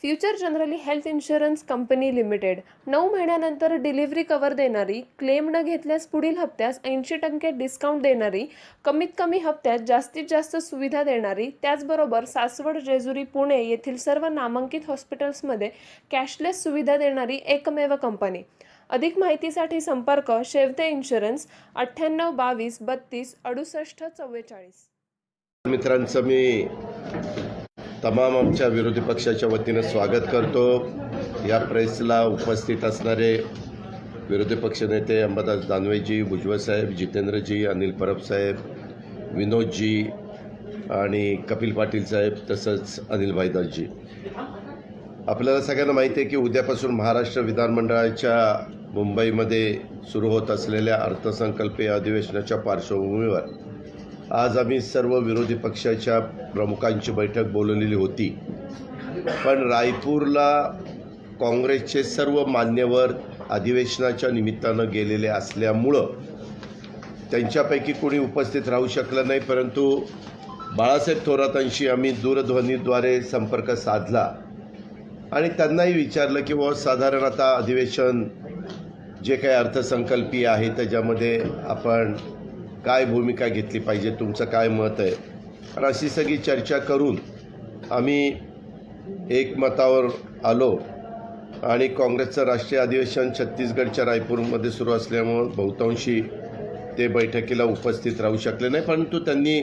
Future generally health insurance company limited 9 महिन्यानंतर delivery cover देणारी, claim न घेतल्यास पुढील हप्त्यास 80% डिस्काउंट देणारी, कमीत कमी हप्त्यात जास्तीत जास्त सुविधा देणारी, त्याचबरोबर सासवड, जेजुरी, पुणे येथील सर्व नामांकित हॉस्पिटल्समध्ये कॅशलेस सुविधा देणारी एकमेव कंपनी. अधिक माहितीसाठी संपर्क शेवते इन्शुरन्स 98 22 32 68 44. मित्रांचं मी तमाम आमच्या विरोधी पक्षाच्या वतीनं स्वागत करतो. या प्रेसला उपस्थित असणारे विरोधी पक्षनेते अंबादास दानवेजी, भुजबळ साहेब, जितेंद्रजी, अनिल परब साहेब, विनोदजी आणि कपिल पाटील साहेब, तसंच अनिल भाईदासजी. आपल्याला सगळ्यांना माहिती आहे की उद्यापासून महाराष्ट्र विधानमंडळाच्या मुंबईमध्ये सुरू होत असलेल्या अर्थसंकल्पीय अधिवेशनाच्या पार्श्वभूमीवर आज आम्ही सर्व विरोधी पक्षाच्या प्रमुखांची बैठक बोलवलेली होती. पण रायपूरला काँग्रेसचे सर्व मान्यवर अधिवेशनाच्या निमित्तानं गेलेले असल्यामुळं त्यांच्यापैकी कोणी उपस्थित राहू शकलं नाही. परंतु बाळासाहेब थोरातांशी आम्ही दूरध्वनीद्वारे संपर्क साधला आणि त्यांनाही विचारलं की साधारण आता अधिवेशन जे काही अर्थसंकल्पीय आहे त्याच्यामध्ये आपण काय भूमिका घेतली पाहिजे, तुमचं काय मत आहे. आणि अशी सगळी चर्चा करून आम्ही एकमतावर आलो आणि काँग्रेसचं राष्ट्रीय अधिवेशन छत्तीसगडच्या रायपूरमध्ये सुरू असल्यामुळं बहुतांशी ते बैठकीला उपस्थित राहू शकले नाही. परंतु त्यांनी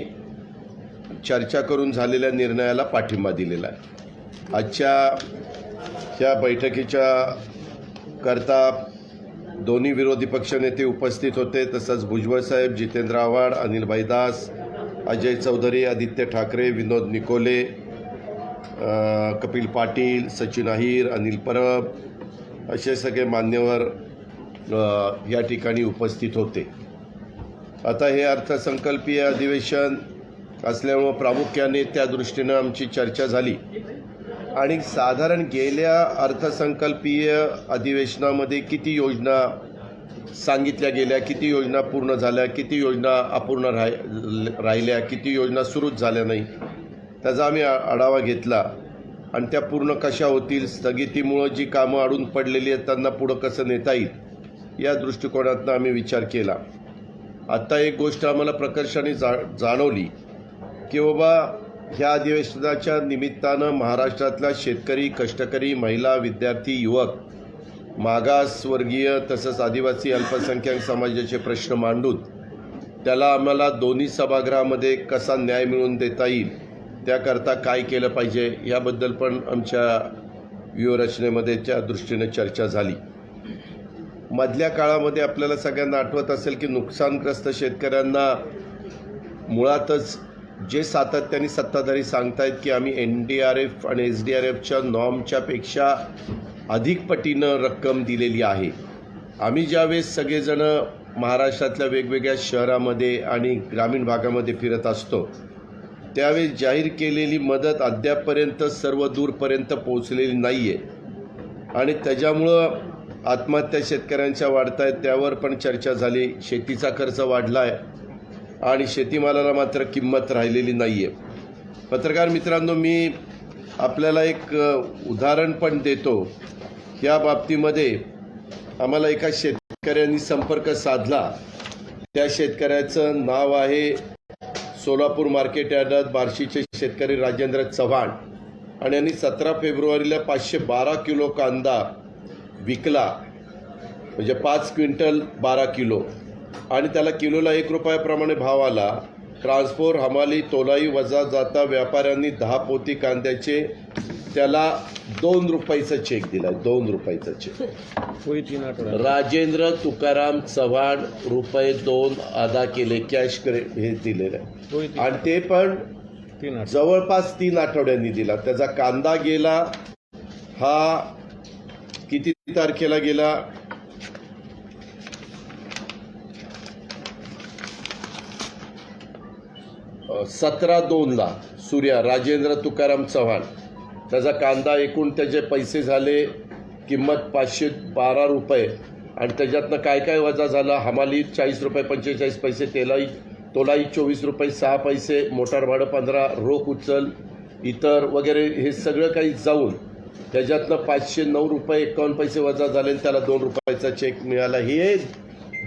चर्चा करून झालेल्या निर्णयाला पाठिंबा दिलेला आहे. आजच्या या बैठकीच्या करता दोन्ही विरोधी पक्षनेते उपस्थित होते. तसंच भुजबळ साहेब, जितेंद्र आव्हाड, अनिल भाईदास, अजय चौधरी, आदित्य ठाकरे, विनोद निकोले, कपिल पाटील, सचिन अहिर, अनिल परब असे सगळे मान्यवर या ठिकाणी उपस्थित होते. आता हे अर्थसंकल्पीय अधिवेशन असल्यामुळं प्रामुख्याने त्या दृष्टीनं आमची चर्चा झाली आणि साधारण गेल्या अर्थसंकल्पीय अधिवेशनामध्ये किती योजना सांगितल्या गेल्या, किती योजना पूर्ण झाल्या, किती योजना अपूर्ण राहिल्या, किती योजना सुरूच झाल्या नाही, त्याचा आम्ही आढावा घेतला आणि त्या पूर्ण कशा होतील, स्थगितीमुळं जी कामं अडून पडलेली आहेत त्यांना पुढं कसं नेता येईल या दृष्टिकोनातून आम्ही विचार केला. आत्ता एक गोष्ट आम्हाला प्रकर्षाने जाणवली की बाबा ह्या अधिवेशनाच्या निमित्तानं महाराष्ट्रातल्या शेतकरी, कष्टकरी, महिला, विद्यार्थी, युवक, मागासवर्गीय तसंच आदिवासी अल्पसंख्याक समाजाचे प्रश्न मांडून त्याला आम्हाला दोन्ही सभागृहामध्ये कसा न्याय मिळवून देता येईल, त्याकरता काय केलं पाहिजे याबद्दल पण आमच्या व्यूहरचनेमध्ये त्या दृष्टीने चर्चा झाली. मधल्या काळामध्ये आपल्याला सगळ्यांना आठवत असेल की नुकसानग्रस्त शेतकऱ्यांना मुळातच जे सातत्याने सत्ताधारी सांगतायत की आम्ही NDRF आणि SDRFच्या नॉर्मच्या पेक्षा अधिक पटीनं रक्कम दिलेली आहे. आम्ही ज्यावेळेस सगळेजणं महाराष्ट्रातल्या वेगवेगळ्या शहरामध्ये आणि ग्रामीण भागामध्ये फिरत असतो त्यावेळेस जाहीर केलेली मदत अद्यापपर्यंत सर्व दूरपर्यंत पोहोचलेली नाही आहे आणि त्याच्यामुळं आत्महत्या शेतकऱ्यांच्या वाढत आहेत, त्यावर पण चर्चा झाली. शेतीचा खर्च वाढला आहे आणि शेतीमालाला मात्र किंमत राहिलेली नाही आहे. पत्रकार मित्रांनो, मी आपल्याला एक उदाहरण पण देतो. या बाबतीमध्ये आम्हाला एका शेतकऱ्यांनी संपर्क साधला. त्या शेतकऱ्याचं नाव आहे सोलापूर मार्केट यार्डात बार्शीचे शेतकरी राजेंद्र चव्हाण आणि यांनी 17 फेब्रुवारीला 512 किलो कांदा विकला, म्हणजे 5 क्विंटल 12 किलो आणि त्याला किलोला 1 रुपयाप्रमाणे भाव आला. ट्रान्सपोर्ट, हमाली, तोलाई वजा जाता व्यापाऱ्यांनी 10 पोती कांद्याचे त्याला 2 रुपयाचा चेक दिला. 2 रुपयाचा चेक. राजेंद्र तुकाराम चव्हाण ₹2 अदा केले, कॅश हे दिलेलं आहे आणि ते पण जवळपास 3 आठवड्यांनी दिला. त्याचा कांदा गेला हा किती तारखेला गेला, 17/2ला सूर्या राजेंद्र तुकाराम चव्हाण. त्याचा कांदा एकूण त्याचे पैसे झाले किंमत 512 रुपये आणि त्याच्यातनं काय काय वजा झाला. हमाली 40 रुपये 45 पैसे, तोलाई 24 रुपये 6 पैसे, मोटार भाडं 15, रोख उचल इतर वगैरे हे सगळं काही जाऊन त्याच्यातनं 509 रुपये 51 पैसे वजा झाले आणि त्याला 2 रुपयाचा चेक मिळाला. हे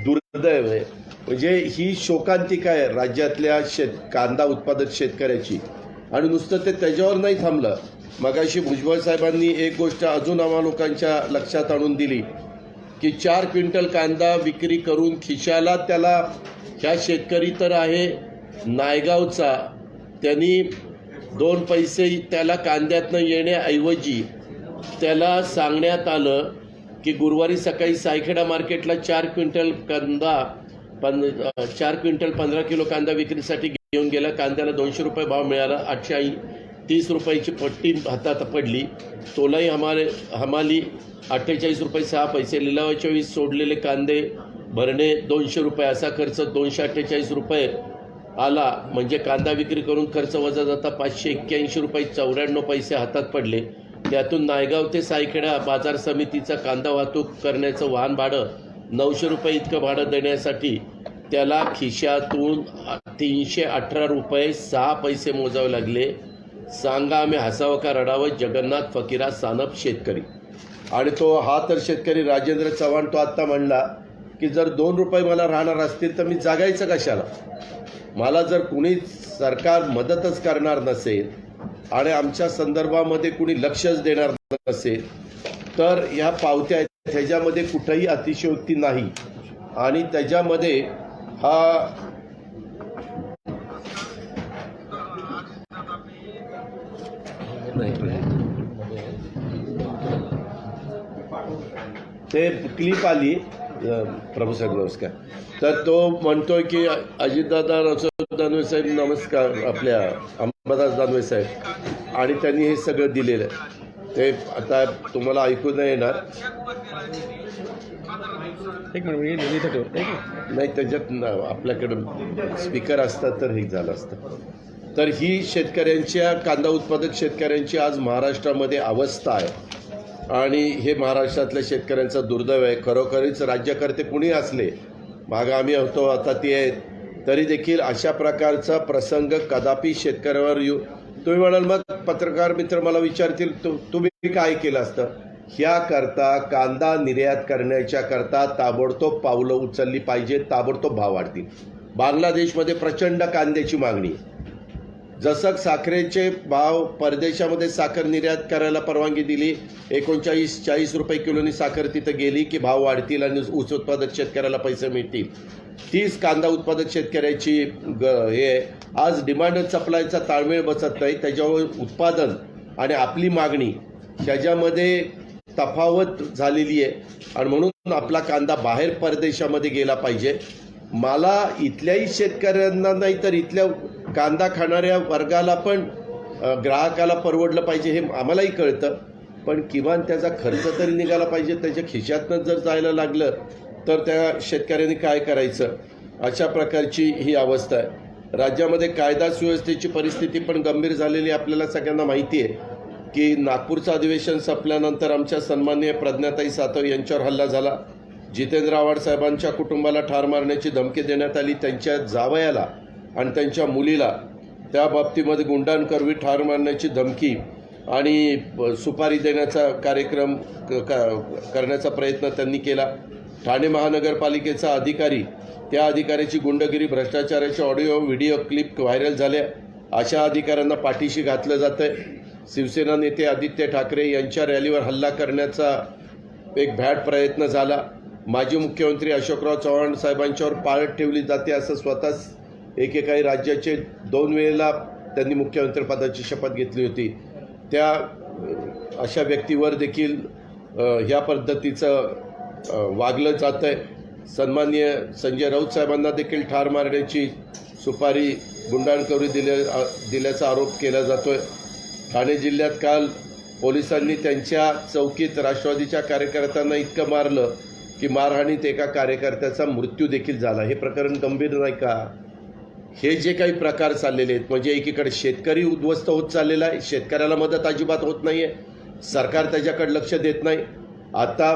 दुर्दैव आहे. म्हणजे ही शोकांतिका आहे राज्यातल्या कांदा उत्पादक शेतकऱ्याची. आणि नुसतं ते त्याच्यावर नाही थांबलं. मगाशी भुजबळ साहेबांनी एक गोष्ट अजून आम्हा लोकांच्या लक्षात आणून दिली की 4 क्विंटल कांदा विक्री करून खिशाला त्याला, ह्या शेतकरी तर आहे नायगावचा, त्यांनी 2 पैसे त्याला कांद्यातनं येण्याऐवजी त्याला सांगण्यात आलं की गुरुवारी सकाळी सायखेडा मार्केटला 4 क्विंटल कांदा 4 क्विंटल 15 किलो कांदा विक्रीसाठी घेऊन गेला. कांद्याला 200 रुपये भाव मिळाला. 830 रुपयाची पट्टी हातात पडली. तोलाई हमाली 48 रुपये 6 पैसे. लिलावाच्या वेळी सोडलेले कांदे भरणे 200 रुपये, असा खर्च 248 रुपये आला. म्हणजे कांदा विक्री करून खर्च वजा जाता 581 रुपये 94 पैसे हातात पडले. त्यातून नायगाव ते सायखेडा बाजार समितीचा कांदा वाहतूक करण्याचं वाहन भाडं 900 रुपये इतकं भाडं देण्यासाठी त्याला खिशातून 318 रुपये 6 पैसे मोजावे लागले. सांगा आम्ही हसावं का रडावं? जगन्नाथ फकीरा सानप शेतकरी. आणि तो हा तर शेतकरी राजेंद्र चव्हाण, तो आत्ता म्हणला की जर 2 रुपये मला राहणार असतील तर मी जागायचं कशाला? मला जर कुणी सरकार मदतच करणार नसेल आणि आमच्या संदर्भामध्ये कुणी लक्षच देणार नसेल तर ह्या पावत्या आहेत, ह्याच्यामध्ये कुठंही अतिशयोक्ती नाही. आणि त्याच्यामध्ये हा ते क्लिप आली प्रभू साहेब नमस्कार. तर तो म्हणतोय की अजितदादा दानवे साहेब नमस्कार, आपल्या अंबादास दानवे साहेब, आणि त्यांनी हे सगळं दिलेलं आहे. ते आता तुम्हाला ऐकू नाही येणार. एक मिनिट नाही, त्याच्यात आपल्याकडं स्पीकर असतात तर हे झालं असतं. तर ही शेतकऱ्यांच्या, कांदा उत्पादक शेतकऱ्यांची आज महाराष्ट्रामध्ये अवस्था आहे. आणि हे महाराष्ट्रातल्या शेतकऱ्यांचा दुर्दैव आहे. खरोखरीच राज्यकर्ते कुणी असले, मागं आम्ही होतो आता ते आहेत, तरी देखील अशा प्रकारचा प्रसंग कदापि शेतकऱ्यावर येऊ. तुम्ही म्हणाल मग पत्रकार मित्र मला विचारतील तुम्ही काय केलं असतं? ह्याकरता कांदा निर्यात करण्याच्या करता ताबडतोब पावलं उचलली पाहिजे, ताबडतोब भाव वाढतील. बांगलादेशमध्ये प्रचंड कांद्याची मागणी आहे. जसं साखरेचे भाव, परदेशामध्ये साखर निर्यात करायला परवानगी दिली, 39-40 रुपये किलोनी साखर तिथं गेली की भाव वाढतील आणि ऊस उत्पादक शेतकऱ्याला पैसे मिळतील. तीच कांदा उत्पादक शेतकऱ्याची हे आज डिमांड सप्लायचा ताळमेळ बसत नाही. त्याच्यावर उत्पादन आणि आपली मागणी ह्याच्यामध्ये तफावत झालेली आहे. आणि म्हणून आपला कांदा बाहेर परदेशामध्ये गेला पाहिजे. मला इथल्याही शेतकऱ्यांना नाही तर इथल्या कांदा खाणाऱ्या वर्गाला पण, ग्राहकाला परवडलं पाहिजे हे आम्हालाही कळतं. पण किमान त्याचा खर्च तरी निघाला पाहिजे. त्याच्या खिशातनं जर जायला लागलं तर त्या शेतकऱ्यांनी काय करायचं? अशा प्रकारची ही अवस्था आहे. राज्यामध्ये कायदा सुव्यवस्थेची परिस्थिती पण गंभीर झालेली आपल्याला सगळ्यांना माहिती आहे की नागपूरचं अधिवेशन संपल्यानंतर आमच्या सन्माननीय प्रज्ञाताई सातव यांच्यावर हल्ला झाला. जितेंद्र आव्हाड साहेबांच्या कुटुंबाला ठार मारण्याची धमकी देण्यात आली. त्यांच्या जावयाला आणि त्यांच्या मुलीला त्या बाबतीमध्ये गुंडांकरवी ठार मारण्याची धमकी आणि सुपारी देण्याचा कार्यक्रम करण्याचा प्रयत्न त्यांनी केला. ठाणे महानगरपालिकेचा अधिकारी, त्या अधिकाऱ्याची गुंडगिरी, भ्रष्टाचाराचे ऑडिओ व्हिडिओ क्लिप व्हायरल झाल्या. अशा अधिकाऱ्यांना पाठीशी घातलं जातंय. शिवसेना नेते आदित्य ठाकरे यांच्या रॅलीवर हल्ला करण्याचा एक भ्याड प्रयत्न झाला. माजी मुख्यमंत्री अशोकराव चव्हाण साहेबांच्यावर पाळत ठेवली जाते असं स्वतःच एकेकाळी राज्याचे 2 वेळेला त्यांनी मुख्यमंत्री पदाची शपथ घेतली होती. त्या अशा व्यक्तीवर देखील ह्या पद्धतीचं वागलं जातं आहे. सन्माननीय संजय राऊत साहेबांना देखील ठार मारण्याची सुपारी गुंडांकरवी दिल्याचा आरोप केला जातोय. ठाणे जिल्ह्यात काल पोलिसांनी त्यांच्या चौकीत राष्ट्रवादीच्या कार्यकर्त्यांना इतकं मारलं की मारहाणीत एका कार्यकर्त्याचा मृत्यू देखील झाला. हे प्रकरण गंभीर नाही का? हे जे काही प्रकार चाललेले आहेत, म्हणजे एकीकडे शेतकरी उद्ध्वस्त होत चाललेला आहे, शेतकऱ्याला मदत अजिबात होत नाही आहे, सरकार त्याच्याकडे लक्ष देत नाही. आता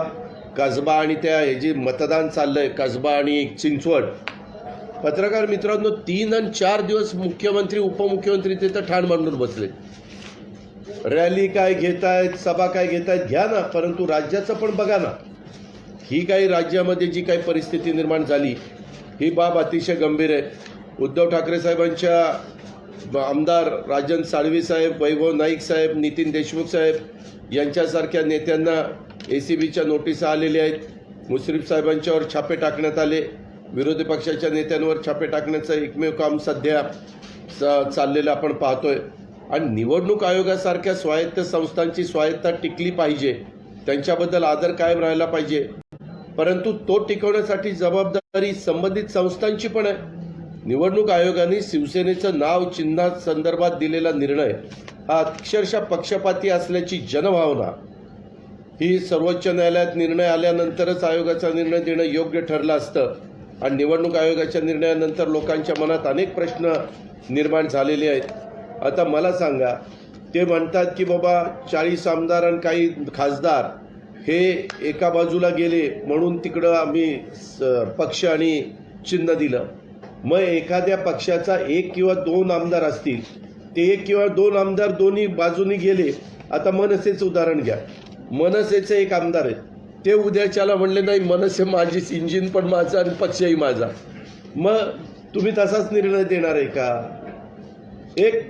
कसबा आणि त्या हे जे मतदान चाललं आहे, कसबा आणि चिंचवड, पत्रकार मित्रांनो 3 आणि 4 दिवस मुख्यमंत्री उपमुख्यमंत्री तिथं ठाण मांडून बसले. रॅली काय घेतायत, सभा काय घेतायत घ्या ना, परंतु राज्याचं पण बघा ना. ही काही राज्यामध्ये जी काही परिस्थिती निर्माण झाली ही बाब अतिशय गंभीर आहे. उद्धव ठाकरे साहेबांच्या आमदार राजन साळवी साहेब, वैभव नाईक साहेब, नितीन देशमुख साहेब यांच्यासारख्या नेत्यांना ACBच्या नोटिसा आलेल्या आहेत. मुश्रीफ साहेबांच्यावर छापे टाकण्यात आले. विरोधी पक्षाच्या नेत्यांवर छापे टाकण्याचं एकमेव काम सध्या चाललेलं आपण पाहतोय. आणि निवडणूक आयोगासारख्या स्वायत्त संस्थांची स्वायत्तता टिकली पाहिजे, त्यांच्याबद्दल आदर कायम राहायला पाहिजे, परंतु तो टिकवण्यासाठी जबाबदारी संबंधित संस्थांची पण आहे. निवडणूक आयोगाने शिवसेनेचं नाव चिन्हा संदर्भात दिलेला निर्णय हा अक्षरशः पक्षपाती असल्याची जनभावना ही सर्वोच्च न्यायालयात निर्णय आल्यानंतरच आयोगाचा निर्णय देणं योग्य ठरलं असतं. आणि निवडणूक आयोगाच्या निर्णयानंतर लोकांच्या मनात अनेक प्रश्न निर्माण झालेले आहेत. आता मला सांगा, ते म्हणतात की बाबा 40 आमदार आणि काही खासदार हे एका बाजूला गेले म्हणून तिकडं आम्ही पक्ष आणि चिन्ह दिलं. मग एखाद्या पक्षाचा 1 किंवा 2 आमदार असतील, ते 1 किंवा 2 आमदार दोन्ही बाजूनी गेले. आता मनसेचं उदाहरण घ्या, मनसेचे एक आमदार आहेत, ते उद्याच्याला म्हणले नाही मनसे माझीच, इंजिन पण माझा आणि पक्षही माझा. मग तुम्ही तसाच निर्णय देणार आहे का? एक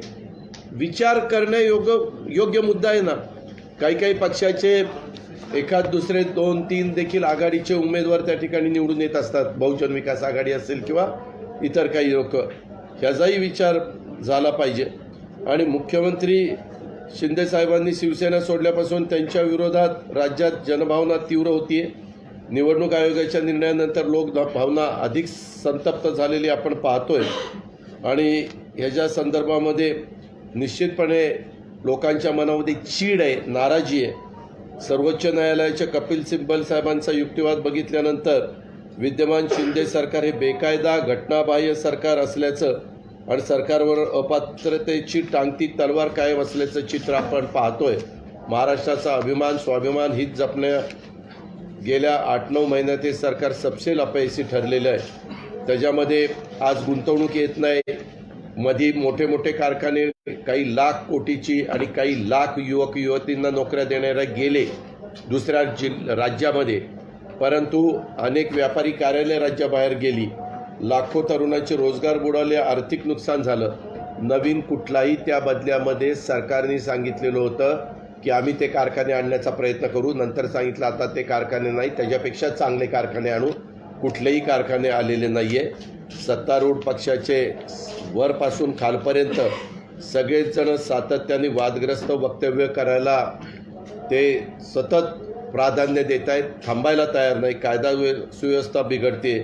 विचार करण्यायोग्य मुद्दा आहे ना. काही पक्षाचे एखाद दुसरे 2-3 देखील आघाडीचे उमेदवार त्या ठिकाणी निवडून येत असतात, बहुजन विकास आघाडी असेल किंवा इतर काही लोक. ह्याचाही विचार झाला पाहिजे. आणि मुख्यमंत्री शिंदेसाहेबांनी शिवसेना सोडल्यापासून त्यांच्या विरोधात राज्यात जनभावना तीव्र होतीये. निवडणूक आयोगाच्या निर्णयानंतर भावना अधिक संतप्त झालेली आपण पाहतोय. आणि ह्याच्या संदर्भामध्ये निश्चितपणे लोकांच्या मनामध्ये चीड आहे, नाराजी आहे. सर्वोच्च न्यायालयाच्या कपिल सिब्बल साहेबांचा युक्तिवाद बघितल्यानंतर विद्यमान शिंदे सरकार हे बेकायदा घटनाबाह्य सरकार असल्याचं आणि सरकारवर अपात्रतेची टांगती तलवार कायम असल्याचं चित्र आपण पाहतोय. महाराष्ट्राचा अभिमान स्वाभिमान हित जपण्या गेल्या 8-9 महिन्यात हे सरकार सपशेल अपयशी ठरलेलं आहे. त्याच्यामध्ये आज गुंतवणूक येत नाही. मध्ये मोठे कारखाने काही लाख कोटीची आणि काही लाख युवक युवतींना नोकऱ्या देणाऱ्या गेले दुसऱ्या राज्यामध्ये, परंतु अनेक व्यापारी कार्यालय राज्याबाहेर गेली. लाखो तरुणांचे रोजगार बुडाले, आर्थिक नुकसान झालं. नवीन कुठलाही त्या बदल्यामध्ये सरकारने सांगितलेलं होतं की आम्ही ते कारखाने आणण्याचा प्रयत्न करू. नंतर सांगितलं आता ते कारखाने नाही, त्याच्यापेक्षा चांगले कारखाने आणू. कुठलेही कारखाने आलेले नाही आहे. सत्तारूढ पक्षाचे वरपासून खालपर्यंत सगळेच जण सातत्याने वादग्रस्त वक्तव्य करायला ते सतत प्राधान्य देत आहेत, थांबायला तयार नाही. कायदा सुव्यवस्था बिघडते.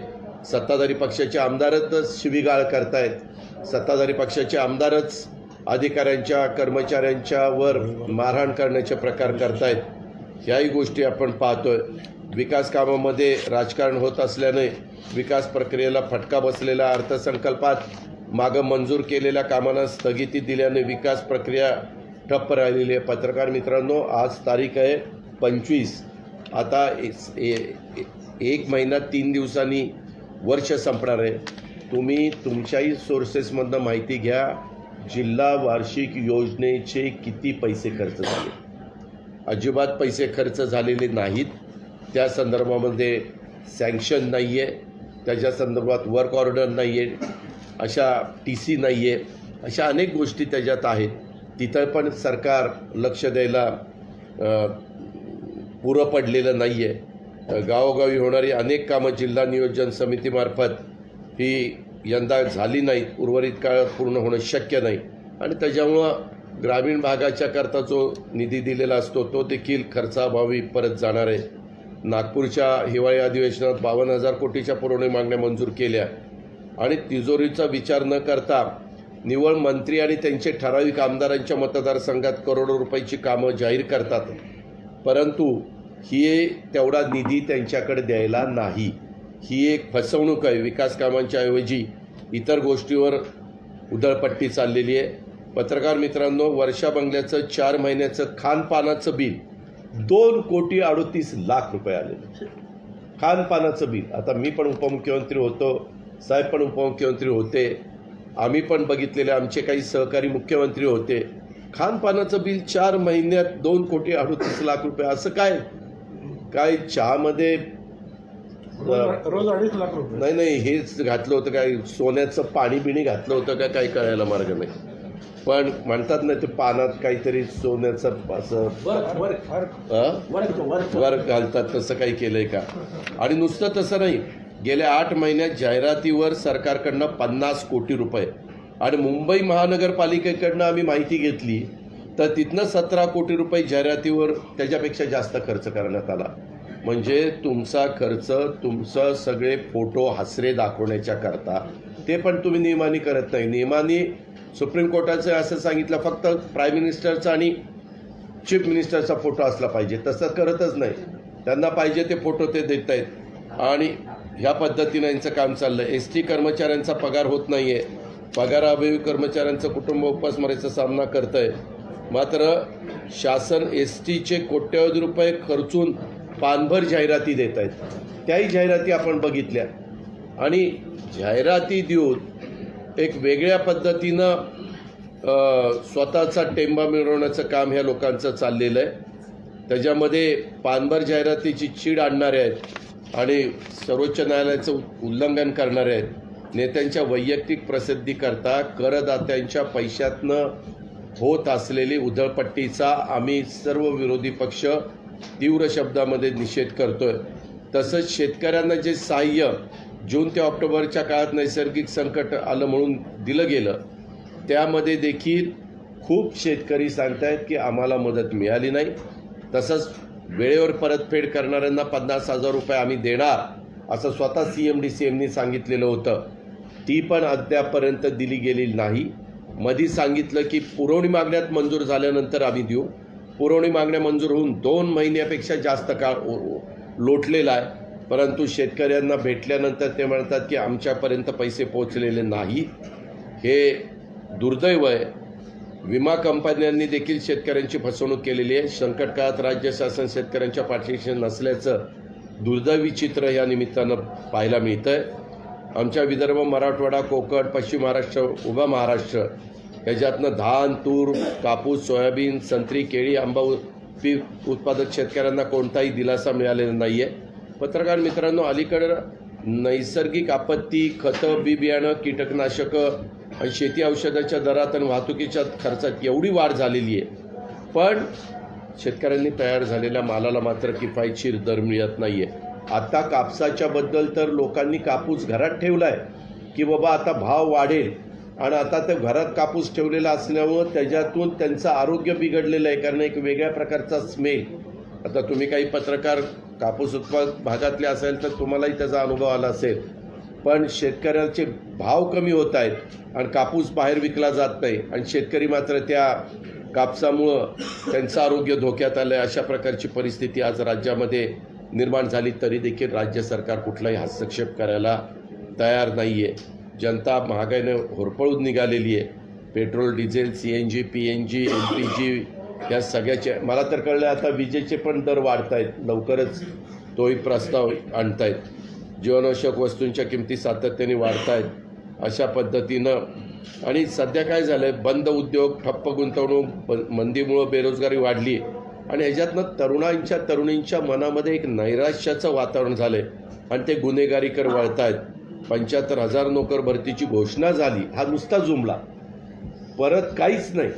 सत्ताधारी पक्षाचे आमदारच शिवीगाळ करतायत. सत्ताधारी पक्षाचे आमदारच अधिकाऱ्यांच्या कर्मचाऱ्यांच्या वर मारहाण करण्याचे प्रकार करतायत. ह्याही गोष्टी आपण पाहतोय. विकास कामामध्ये राजकारण होत असल्याने विकास प्रक्रियेला फटका बसलेला, अर्थसंकल्पात मागं मंजूर केलेल्या कामांना स्थगिती दिल्याने विकास प्रक्रिया ठप्प राहिलेली आहे. पत्रकार मित्रांनो, आज तारीख आहे 25. आता 1 महिना 3 दिवसांनी वर्ष संपणार आहे. तुम्ही तुमच्याही सोर्सेसमधनं माहिती घ्या, जिल्हा वार्षिक योजनेचे किती पैसे खर्च झाले. अजिबात पैसे खर्च झालेले नाहीत. त्या संदर्भामध्ये सँक्शन नाही आहे, त्याच्या संदर्भात वर्क ऑर्डर नाही आहे, अशा TC नाही आहे, अशा अनेक गोष्टी त्याच्यात आहेत. तिथं पण सरकार लक्ष द्यायला पुरं पडलेलं नाही आहे. गावोगावी होणारी अनेक कामं जिल्हा नियोजन समितीमार्फत ही यंदा झाली नाहीत, उर्वरित काळात पूर्ण होणं शक्य नाही. आणि त्याच्यामुळं ग्रामीण भागाच्या करता जो निधी दिलेला असतो तो देखील खर्चाअभावी परत जाणार आहे. नागपूरच्या हिवाळी अधिवेशनात 52,000 कोटीच्या पुरवणी मागण्या मंजूर केल्या आणि तिजोरीचा विचार न करता निवड मंत्री आणि त्यांचे ठराविक आमदारांच्या मतदारसंघात करोडो रुपयाची कामं जाहीर करतात, परंतु ही तेवढा निधी त्यांच्याकडे द्यायला नाही. ही एक फसवणूक आहे. विकास कामांच्या ऐवजी इतर गोष्टीवर उधळपट्टी चाललेली आहे. पत्रकार मित्रांनो, वर्षा बंगल्याचं 4 महिन्याचं खानपानाचं बिल 2,38,00,000 रुपये आलेलं खानपानाचं बिल. आता मी पण उपमुख्यमंत्री होतो, साहेब पण उपमुख्यमंत्री होते, आम्ही पण बघितलेले, आमचे काही सहकारी मुख्यमंत्री होते. खानपानाचं बिल 4 महिन्यात 2,38,00,000 रुपये. असं काय काय चहामध्ये रोज 2.5 लाख रुपये. नाही हेच घातलं होतं काय, सोन्याचं पाणी बिणी घातलं होतं का काय कळायला मार्ग नाही. पण म्हणतात ना ते पानात काहीतरी सोन्याचं असं वर घालतात, तसं काही केलंय का. आणि नुसतं तसं नाही, गेल्या 8 महिन्यात जाहिरातीवर सरकारकडनं 50 कोटी रुपये आणि मुंबई महानगरपालिकेकडनं आम्ही माहिती घेतली तर तिथनं 17 कोटी रुपये जाहिरातीवर त्याच्यापेक्षा जास्त खर्च करण्यात आला. म्हणजे तुमचा खर्च तुमचं सगळे फोटो हसरे दाखवण्याच्या करता, ते पण तुम्ही नियमाने करत नाही. नियमाने सुप्रीम कोर्टाचं असं सांगितलं फक्त प्राईम मिनिस्टरचा आणि चीफ मिनिस्टरचा फोटो असला पाहिजे, तसं करतच नाही. त्यांना पाहिजे ते फोटो ते देत आहेत आणि ह्या पद्धतीनं यांचं काम चाललं. ST कर्मचाऱ्यांचा पगार होत नाही आहे. पगाराअभावी कर्मचाऱ्यांचं कुटुंब उपासमारीचा सामना करत आहे. मात्र शासन STचे कोट्यवधी रुपये खर्चून पानभर जाहिराती देत आहेत. त्याही जाहिराती आपण बघितल्या आणि जाहिराती देऊन एक वेगळ्या पद्धतीनं स्वतःचा टेंबा मिळवण्याचं काम ह्या लोकांचं चाललेलं आहे. त्याच्यामध्ये पानभर जाहिरातीची चीड आणणारे आहेत आणि सर्वोच्च न्यायालयाचं उल्लंघन करणारे आहेत. नेत्यांच्या वैयक्तिक प्रसिद्धीकरता करदात्यांच्या पैशातनं होत असलेली उधळपट्टीचा आम्ही सर्व विरोधी पक्ष तीव्र शब्दामध्ये निषेध करतोय. तसंच शेतकऱ्यांना जे सहाय्य जून ते ऑक्टोबरच्या काळात नैसर्गिक संकट आलं म्हणून दिलं गेलं, त्यामध्ये देखील खूप शेतकरी सांगतायत की आम्हाला मदत मिळाली नाही. तसंच वेळेवर परतफेड करणाऱ्यांना 50,000 रुपये आम्ही देणार असं स्वतः CMDCMनी सांगितलेलं होतं. ती पण अद्यापर्यंत दिली गेली नाही. मधी सांगितलं की पुरवणी मागण्यात मंजूर झाल्यानंतर आम्ही देऊ. पुरवणी मागण्या मंजूर होऊन 2 महिन्यापेक्षा जास्त काळ लोटलेला आहे. परंतु शेतकऱ्यांना भेटल्यानंतर ते म्हणतात की आमच्यापर्यंत पैसे पोहोचलेले नाही. हे दुर्दैव आहे. विमा कंपन्यांनी देखील शेतकऱ्यांची फसवणूक केलेली आहे. संकट काळात राज्य शासन शेतकऱ्यांच्या पाठीशी नसल्याचं दुर्दैवी चित्र या निमित्तानं पाहायला मिळतं आहे. आमच्या विदर्भ, मराठवाडा, कोकण, पश्चिम महाराष्ट्र, उभा महाराष्ट्र ह्याच्यातनं धान, तूर, कापूस, सोयाबीन, संत्री, केळी, आंबा पीक उत्पादक शेतकऱ्यांना कोणताही दिलासा मिळालेला नाही आहे. पत्रकार मित्रांनो, अलीकडं नैसर्गिक आपत्ती, खतं, बी बियाणं, कीटकनाशकं आणि शेती औषधाच्या दरात आणि वाहतुकीच्या खर्चात एवढी वाढ झालेली आहे, पण शेतकऱ्यांनी तयार झालेल्या मालाला मात्र किफायतशीर दर मिळत नाही आहे. आता कापसाच्या बद्दल तर लोकांनी कापूस घरात ठेवला आहे की बाबा आता भाव वाढेल आणि आता ते घरात कापूस ठेवलेला असल्यामुळं त्याच्यातून त्यांचं आरोग्य बिघडलेलं आहे. कारण एक वेगळ्या प्रकारचा स्मेल, आता तुम्ही काही पत्रकार कापूस उत्पादक भागातले असेल तर तुम्हालाही त्याचा अनुभव आला असेल. पण शेतकऱ्यांचे भाव कमी होत आहेत आणि कापूस बाहेर विकला जात नाही आणि शेतकरी मात्र त्या कापसामुळं त्यांचं आरोग्य धोक्यात आलं आहे. अशा प्रकारची परिस्थिती आज राज्यामध्ये निर्माण झाली तरी देखील राज्य सरकार कुठलाही हस्तक्षेप करायला तयार नाही आहे. जनता महागाईने होरपळून निघालेली आहे. Petrol, diesel, CNG, PNG, LPG या सगळ्याचे, मला तर कळलं आता विजेचे पण दर वाढत आहेत. लवकरच तोही प्रस्ताव आणतायत. जीवनावश्यक वस्तूंच्या किमती सातत्याने वाढत आहेत. अशा पद्धतीनं आणि सध्या काय झालं आहे, बंद उद्योग, ठप्प गुंतवणूक, मंदीमुळं बेरोजगारी वाढली आणि ह्याच्यातनं तरुणींच्या मनामध्ये एक नैराश्याचं वातावरण झालं आहे आणि ते गुन्हेगारीकर वळत आहेत. 75,000 नोकर भरतीची घोषणा झाली, हा नुसता जुमला, परत काहीच नाही.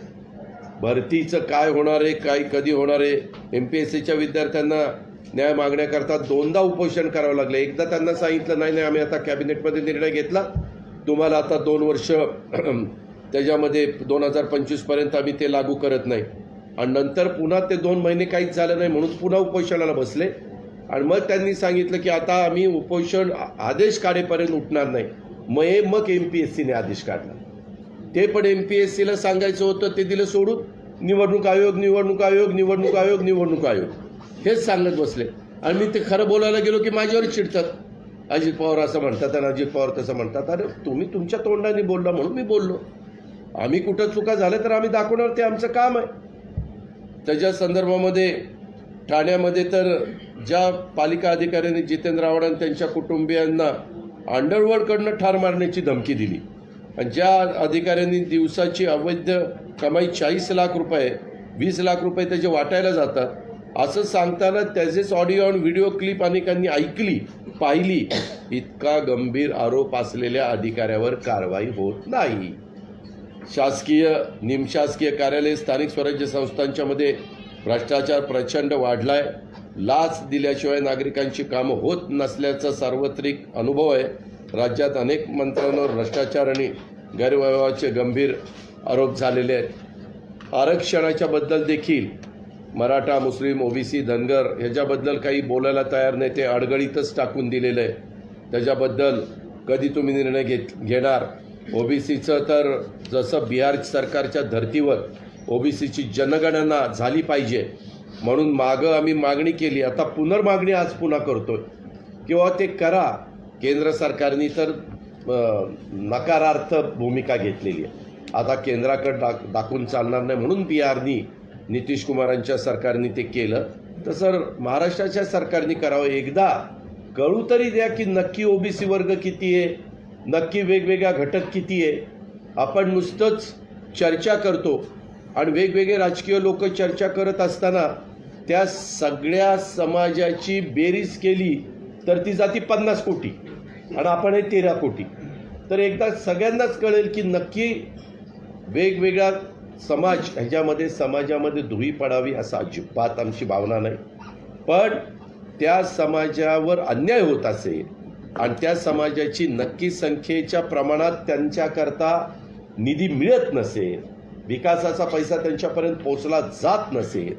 भरतीचं काय होणार आहे, काय कधी होणार आहे. MPSCच्या विद्यार्थ्यांना न्याय मागण्याकरता 2दा उपोषण करावं लागलं. एकदा त्यांना सांगितलं नाही आम्ही आता कॅबिनेटमध्ये निर्णय घेतला, तुम्हाला आता 2 वर्ष त्याच्यामध्ये 2025पर्यंत आम्ही ते लागू करत नाही. आणि नंतर पुन्हा ते 2 महिने काहीच झालं नाही म्हणून पुन्हा उपोषणाला बसले आणि मग त्यांनी सांगितलं की आता आम्ही उपोषण आदेश काढेपर्यंत उठणार नाही. मग MPSCने आदेश काढला. ते पण MPSCला सांगायचं होतं, ते दिलं सोडून. निवडणूक आयोग, निवडणूक आयोग, निवडणूक आयोग, निवडणूक आयोग हेच सांगत बसले. आणि मी ते खरं बोलायला गेलो की माझ्यावर चिडतात. अजित पवार असं म्हणतात आणि अजित पवार तसं म्हणतात. अरे तुम्ही तुमच्या तोंडाने बोलला म्हणून मी बोललो. आम्ही कुठं चुका झाल्या तर आम्ही दाखवणार, ते आमचं काम आहे. त्याच्या संदर्भामध्ये ठाण्यामध्ये तर ज्या पालिका अधिकाऱ्यांनी जितेंद्र आव्हाड आणि त्यांच्या कुटुंबियांना अंडरवर्ल्डकडनं ठार मारण्याची धमकी दिली, आणि ज्या अधिकाऱ्यांनी दिवसाची अवैध कमाई 40 लाख रुपये 20 लाख रुपये त्याचे वाटायला जातात असं सांगताना त्याचेच ऑडिओ आणि व्हिडिओ क्लिप अनेकांनी ऐकली पाहिली, इतका गंभीर आरोप असलेल्या अधिकाऱ्यावर कारवाई होत नाही. शासकीय निमशासकीय कार्यालय स्थानिक स्वराज्य संस्थांच्या मध्ये भ्रष्टाचार प्रचंड वाढलाय. लाच दिल्याशिवाय नागरिकांची कामं होत नसल्याचा सार्वत्रिक अनुभव आहे. राज्यात अनेक मंत्र्यांवर भ्रष्टाचार आणि गैरव्यवहाराचे गंभीर आरोप झालेले आहेत. आरक्षणाच्या बद्दल देखील मराठा, मुस्लिम, ओबीसी, धनगर ह्याच्याबद्दल काही बोलायला तयार नाही. ते अडगळीतच टाकून दिलेलं आहे. त्याच्याबद्दल कधी तुम्ही निर्णय घेणार? ओबीसीचं तर जसं बिहार सरकारच्या धर्तीवर ओबीसीची जनगणना झाली पाहिजे म्हणून मागं आम्ही मागणी केली, आता पुनर्मागणी आज पुन्हा करतोय किंवा ते करा. केंद्र सरकारने तर नकारार्थ भूमिका घेतलेली आहे. आता केंद्राकडे दाखवून चालणार नाही म्हणून बिहारनी नितीश कुमारांच्या सरकारने ते केलं. तसं महाराष्ट्राच्या सरकारने करावं. एकदा कळू तरी द्या की नक्की ओबीसी वर्ग किती आहे, नक्की वेगवेगळ्या घटक किती आहे. आपण नुसतंच चर्चा करतो आणि वेगवेगळे राजकीय लोक चर्चा करत असताना त्या सगळ्या समाजाची बेरीज केली तर ती जाती 50 कोटी आणि आपण हे 13 कोटी. तर एकदा सगळ्यांनाच कळेल की नक्की वेगवेगळा समाज ह्याच्यामध्ये समाजामध्ये धुळी पडावी असं अजिबात आमची भावना नाही. पण त्या समाजावर अन्याय होत असेल आणि त्या समाजाची नक्की संख्येच्या प्रमाणात त्यांच्याकरता निधी मिळत नसेल, विकासाचा पैसा त्यांच्यापर्यंत पोचला जात नसेल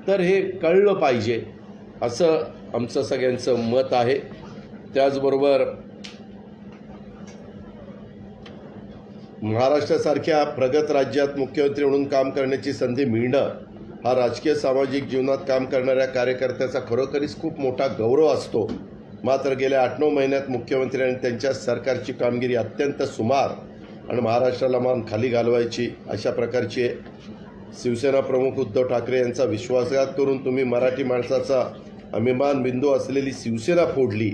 तर हे कळलं पाहिजे असं आमचं सगळ्यांचं मत आहे. त्याचबरोबर महाराष्ट्रासारख्या प्रगत राज्यात मुख्यमंत्री म्हणून काम करण्याची संधी मिळणं हा राजकीय सामाजिक जीवनात काम करणाऱ्या कार्यकर्त्याचा खरोखरीच खूप मोठा गौरव असतो. मात्र गेल्या 8-9 महिन्यात मुख्यमंत्री आणि त्यांच्या सरकारची कामगिरी अत्यंत सुमार आणि महाराष्ट्राला मान खाली घालवायची अशा प्रकारची आहे. शिवसेना प्रमुख उद्धव ठाकरे यांचा विश्वासघात करून तुम्ही मराठी माणसाचा अभिमान बिंदू असलेली शिवसेना फोडली,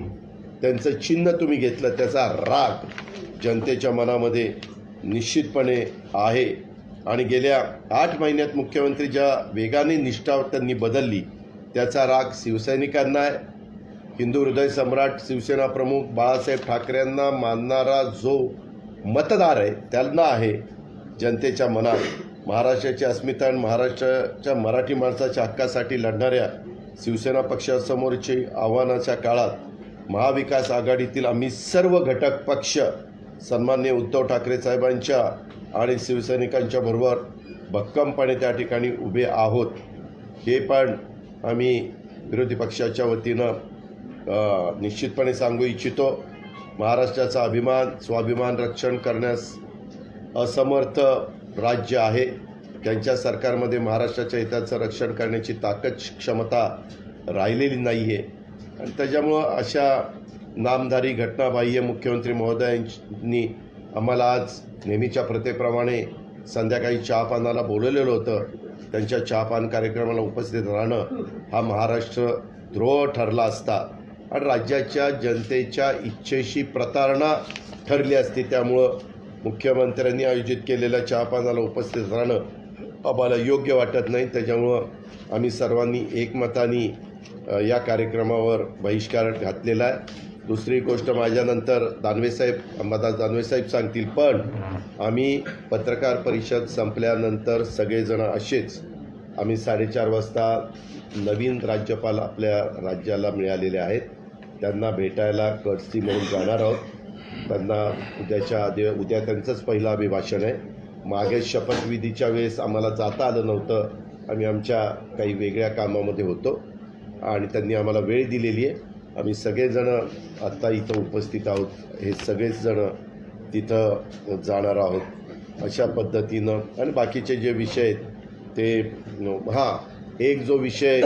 त्यांचं चिन्ह तुम्ही घेतलं. त्याचा राग जनतेच्या मनामध्ये निश्चितपणे आहे आणि गेल्या 8 महिन्यात मुख्यमंत्री ज्या वेगाने निष्ठा त्यांनी बदलली त्याचा राग शिवसैनिकांना आहे. हिंदू हृदय सम्राट शिवसेना प्रमुख बाळासाहेब ठाकरेंना मानणारा जो मतदार आहे त्यांना आहे. जनतेच्या मनात महाराष्ट्राची अस्मिता आणि महाराष्ट्राच्या मराठी माणसाच्या हक्कासाठी लढणाऱ्या शिवसेना पक्षासमोरची आव्हानाच्या काळात महाविकास आघाडीतील आम्ही सर्व घटक पक्ष सन्माननीय उद्धव ठाकरे साहेबांच्या आणि शिवसैनिकांच्या बरोबर भक्कमपणे त्या ठिकाणी उभे आहोत. हे पण आम्ही विरोधी पक्षाच्या वतीनं निश्चितपणे सांगू इच्छितो. महाराष्ट्राचा अभिमान स्वाभिमान रक्षण करण्यास असमर्थ राज्य आहे. त्यांच्या सरकारमध्ये महाराष्ट्राच्या हिताचं रक्षण करण्याची ताकद क्षमता राहिलेली नाही आहे आणि त्याच्यामुळं अशा नामधारी घटनाबाह्य मुख्यमंत्री महोदयांनी आम्हाला आज नेहमीच्या प्रथेप्रमाणे संध्याकाळी चहापानाला बोलवलेलं होतं. त्यांच्या चहापान कार्यक्रमाला उपस्थित राहणं हा महाराष्ट्र द्रोह ठरला असता आणि राज्याच्या जनतेच्या इच्छेशी प्रतारणा ठरली असती. त्यामुळं मुख्यमंत्र्यांनी आयोजित केलेल्या चहापानाला उपस्थित राहणं आम्हाला योग्य वाटत नाही. त्याच्यामुळं आम्ही सर्वांनी एकमताने या कार्यक्रमावर बहिष्कार घातलेला आहे. दुसरी गोष्ट माझ्यानंतर अंबादास दानवेसाहेब सांगतील, पण आम्ही पत्रकार परिषद संपल्यानंतर सगळेजण असेच आम्ही 4:30 वाजता नवीन राज्यपाल आपल्या राज्याला मिळालेले आहेत त्यांना भेटायला कर्टसी म्हणून जाणार आहोत. त्यांना उद्या त्यांचंच पहिलं अभिभाषण आहे. मागे शपथविधीच्या वेळेस आम्हाला जाता आलं नव्हतं, आम्ही आमच्या काही वेगळ्या कामामध्ये होतो आणि त्यांनी आम्हाला वेळ दिलेली आहे. आम्ही सगळेजणं आत्ता इथं उपस्थित आहोत. हे सगळेच जण तिथं जाणार आहोत अशा पद्धतीनं. आणि बाकीचे जे विषय आहेत ते एक जो विषय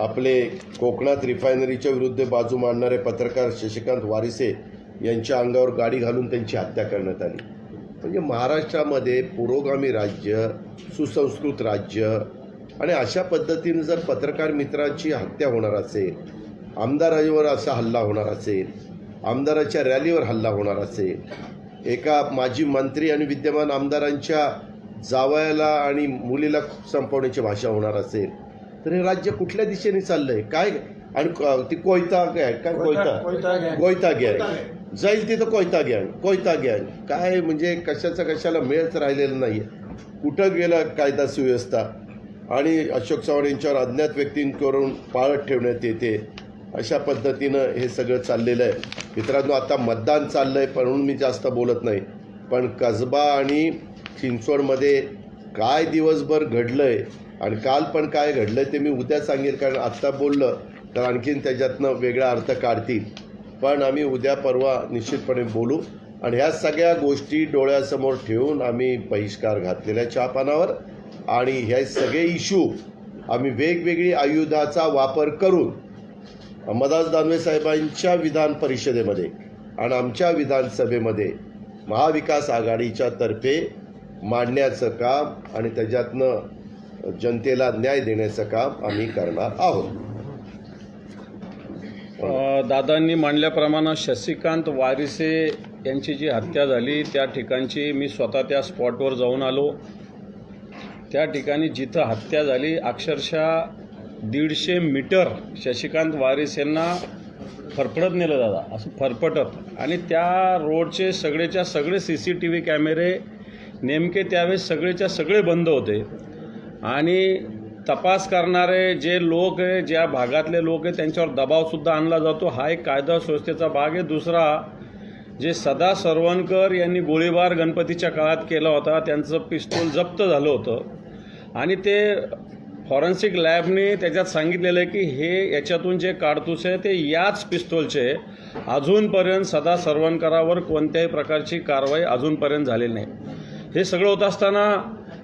आपले कोकणात रिफायनरीच्या विरुद्ध बाजू मांडणारे पत्रकार शशिकांत वारिसे यांच्या अंगावर गाडी घालून त्यांची हत्या करण्यात आली. म्हणजे महाराष्ट्रामध्ये पुरोगामी राज्य सुसंस्कृत राज्य आणि अशा पद्धतीने जर पत्रकार मित्रांची हत्या होणार असेल, आमदारावर असा हल्ला होणार असेल, आमदाराच्या रॅलीवर हल्ला होणार असेल एका माजी मंत्री आणि विद्यमान आमदारांच्या जावयाला आणि मुलीला संपवण्याची भाषा होणार असेल तर हे राज्य कुठल्या दिशेने चाललंय काय? आणि ती कोयता काय कोयता गँग जाईल तिथं कोयता गँग काय म्हणजे कशाला मिळत राहिलेलं नाही. कुठं गेलं कायदा सुव्यवस्था? आणि अशोक चव्हाण यांच्यावर अज्ञात व्यक्तींकडून पाळत ठेवण्यात येते. अशा पद्धतीनं हे सगळं चाललेलं आहे. मित्रांनो, आता मतदान चाललं आहे म्हणून मी जास्त बोलत नाही, पण कसबा आणि चिंचवडमध्ये काय दिवसभर घडलं आहे आणि काल पण काय घडलं आहे ते मी उद्या सांगेल, कारण आत्ता बोललं तर आणखीन त्याच्यातनं वेगळा अर्थ काढतील. पण आम्ही उद्या परवा निश्चितपणे बोलू आणि ह्या सगळ्या गोष्टी डोळ्यासमोर ठेवून आम्ही बहिष्कार घातलेल्या चहापानावर आणि हे सगळे इश्यू आम्ही वेगवेगळी आयुधाचा वापर करून अंबादास दानवे साहेबांच्या विधान परिषदेमध्ये आणि आमच्या विधानसभेमध्ये महाविकास आघाडीच्या तर्फे मांडण्याचं काम आणि त्याच्यातनं जनतेला न्याय देण्याचं काम आम्ही करणार आहोत. दादांनी मांडल्याप्रमाणे शशिकांत वारिसे यांची जी हत्या झाली त्या ठिकाणची मी स्वतः त्या स्पॉटवर जाऊन आलो. त्या ठिकाणी जिथं हत्या झाली अक्षरशः 150 मीटर शशिकांत वारिसेंना फरफडत नेलं दादा, असं फरफटत. आणि त्या रोडचे सगळेच्या सगळे CCTV कॅमेरे नेमके त्यावेळेस सगळेच्या सगळे बंद होते. आणि तपास करणारे जे लोक आहे, ज्या भागातले लोक आहे त्यांच्यावर दबावसुद्धा आणला जातो. हा एक कायदा सुव्यवस्थेचा भाग आहे. दुसरा, जे सदा सरवणकर यांनी गोळीबार गणपतीच्या काळात केला होता त्यांचं पिस्तूल जप्त झालं होतं आणि ते फॉरेन्सिक लॅबने त्याच्यात सांगितलेलं आहे की हे याच्यातून जे काडतूस आहे ते याच पिस्तूलचे. अजूनपर्यंत सदा सरवणकरावर कोणत्याही प्रकारची कारवाई अजूनपर्यंत झालेली नाही. हे सगळं होत असताना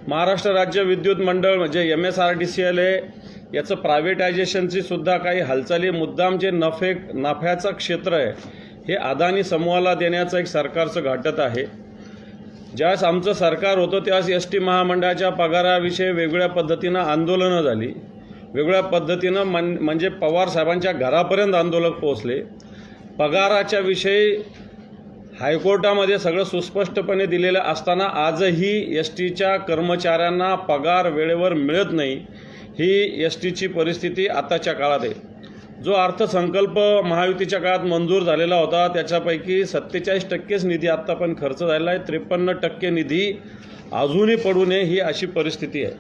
महाराष्ट्र राज्य विद्युत मंडळ म्हणजे MSRDCL आहे, याचं प्रायव्हेटायझेशनची सुद्धा काही हालचाली, मुद्दाम जे नफ्याचं क्षेत्र आहे हे अदानी समूहाला देण्याचं एक सरकारचं घाटत आहे. ज्यावेळेस आमचं सरकार होतं त्यावेळेस ST महामंडळाच्या पगाराविषयी वेगवेगळ्या पद्धतीनं आंदोलनं झाली. वेगवेगळ्या पद्धतीनं म्हणजे पवार साहेबांच्या घरापर्यंत आंदोलक पोहोचले. पगाराच्या विषयी हायकोर्टामध्ये सगळं सुस्पष्टपणे दिलेलं असताना आजही STच्या कर्मचाऱ्यांना पगार वेळेवर मिळत नाही. ही STची परिस्थिती आताच्या काळात आहे. जो अर्थसंकल्प महायुतीच्या काळात मंजूर झालेला होता त्याच्यापैकी 47% निधी आत्ता पण खर्च झालेला आहे. 53% निधी अजूनही पडू नये ही अशी परिस्थिती आहे.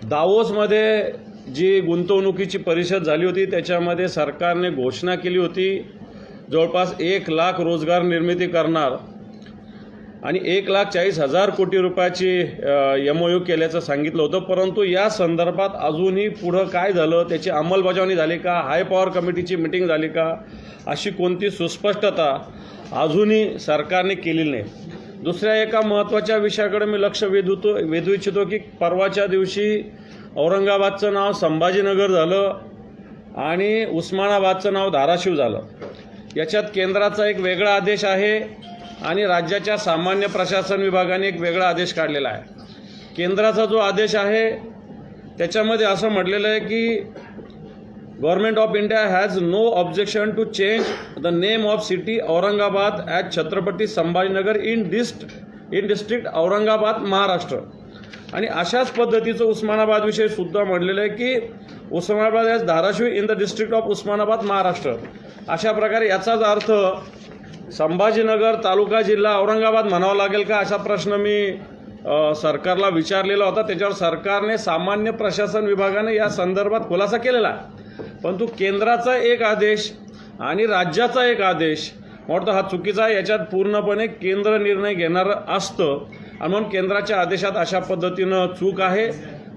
दावोसमध्ये जी गुंतवणुकीची परिषद झाली होती त्याच्यामध्ये सरकारने घोषणा केली होती जवळपास 1 लाख रोजगार निर्मिती करणार आणि 1,40,000 कोटी रुपयाची MOU केल्याचं सांगितलं होतं. परंतु या संदर्भात अजूनही पुढं काय झालं, त्याची अंमलबजावणी झाली का, हाय पॉवर कमिटीची मिटिंग झाली का, अशी कोणती सुस्पष्टता अजूनही सरकारने केलेली नाही. दुसऱ्या एका महत्त्वाच्या विषयाकडे मी लक्ष वेधू इच्छितो की परवाच्या दिवशी औरंगाबादचं नाव संभाजीनगर झालं आणि उस्मानाबादचं नाव धाराशिव झालं. याच्यात केंद्राचा एक वेगळा आदेश आहे आणि राज्याच्या सामान्य प्रशासन विभागाने एक वेगळा आदेश काढलेला आहे. केंद्राचा जो आदेश आहे त्याच्यामध्ये असं म्हटलेलं आहे की government of India has no objection to change the name of city Aurangabad at Chhatrapati Sambhajinagar in district Aurangabad Maharashtra. आणि अशाच पद्धतीचं उस्मानाबादविषयी सुद्धा म्हटलेलं आहे की Osmanabad as Dharashiv in the district of Osmanabad Maharashtra. अशा प्रकारे याचाच अर्थ संभाजीनगर तालुका जिल्हा औरंगाबाद म्हणावा लागेल का, असा प्रश्न मी सरकारला विचारलेला होता. त्याच्यावर सरकारने सामान्य प्रशासन विभागाने या संदर्भात खुलासा केलेला आहे. परंतु केंद्राचा एक आदेश आणि राज्याचा एक आदेश वाटतं हा चुकीचा आहे. याच्यात पूर्णपणे केंद्र निर्णय घेणारं असतं आणि म्हणून केंद्राच्या आदेशात अशा पद्धतीनं चूक आहे.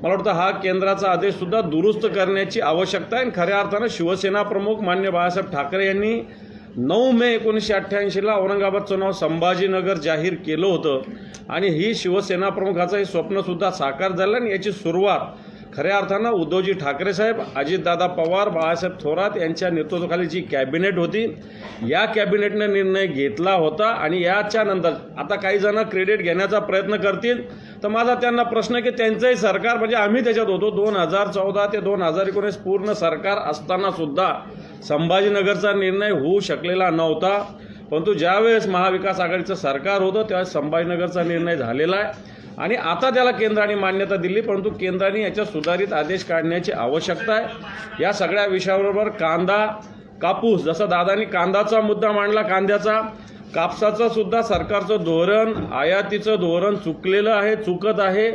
मला वाटतं हा केंद्राचा आदेशसुद्धा दुरुस्त करण्याची आवश्यकता आहे. खऱ्या अर्थानं शिवसेना प्रमुख मान्य बाळासाहेब ठाकरे यांनी 9 मे 1988ला औरंगाबादचं नाव संभाजीनगर जाहीर केलं होतं आणि ही शिवसेना प्रमुखाचं हे स्वप्नसुद्धा साकार झालं. आणि याची सुरुवात खऱ्या अर्थानं उद्धवजी ठाकरे साहेब, अजितदादा पवार, बाळासाहेब थोरात यांच्या नेतृत्वाखाली जी कॅबिनेट होती या कॅबिनेटने निर्णय घेतला होता. आणि याच्यानंतर आता काही जण क्रेडिट घेण्याचा प्रयत्न करतील तर माझा त्यांना प्रश्न की त्यांचंही सरकार म्हणजे आम्ही त्याच्यात होतो 2014 ते 2019 पूर्ण सरकार असताना सुद्धा संभाजीनगरचा निर्णय होऊ शकलेला नव्हता. परंतु ज्यावेळेस महाविकास आघाडीचं सरकार होतं त्यावेळेस संभाजीनगरचा निर्णय झालेला आहे आणि आता त्याला केंद्राने मान्यता दिली, परंतु केंद्राने याच्या सुधारित आदेश काढण्याची आवश्यकता आहे. या सगळ्या विषयाबरोबर कांदा, कापूस, जसं दादांनी कांद्याचा मुद्दा मांडला, कांद्याचा, कापसाचं सुद्धा सरकारचं धोरण, आयातीचं धोरण चुकलेलं आहे, चुकत आहे.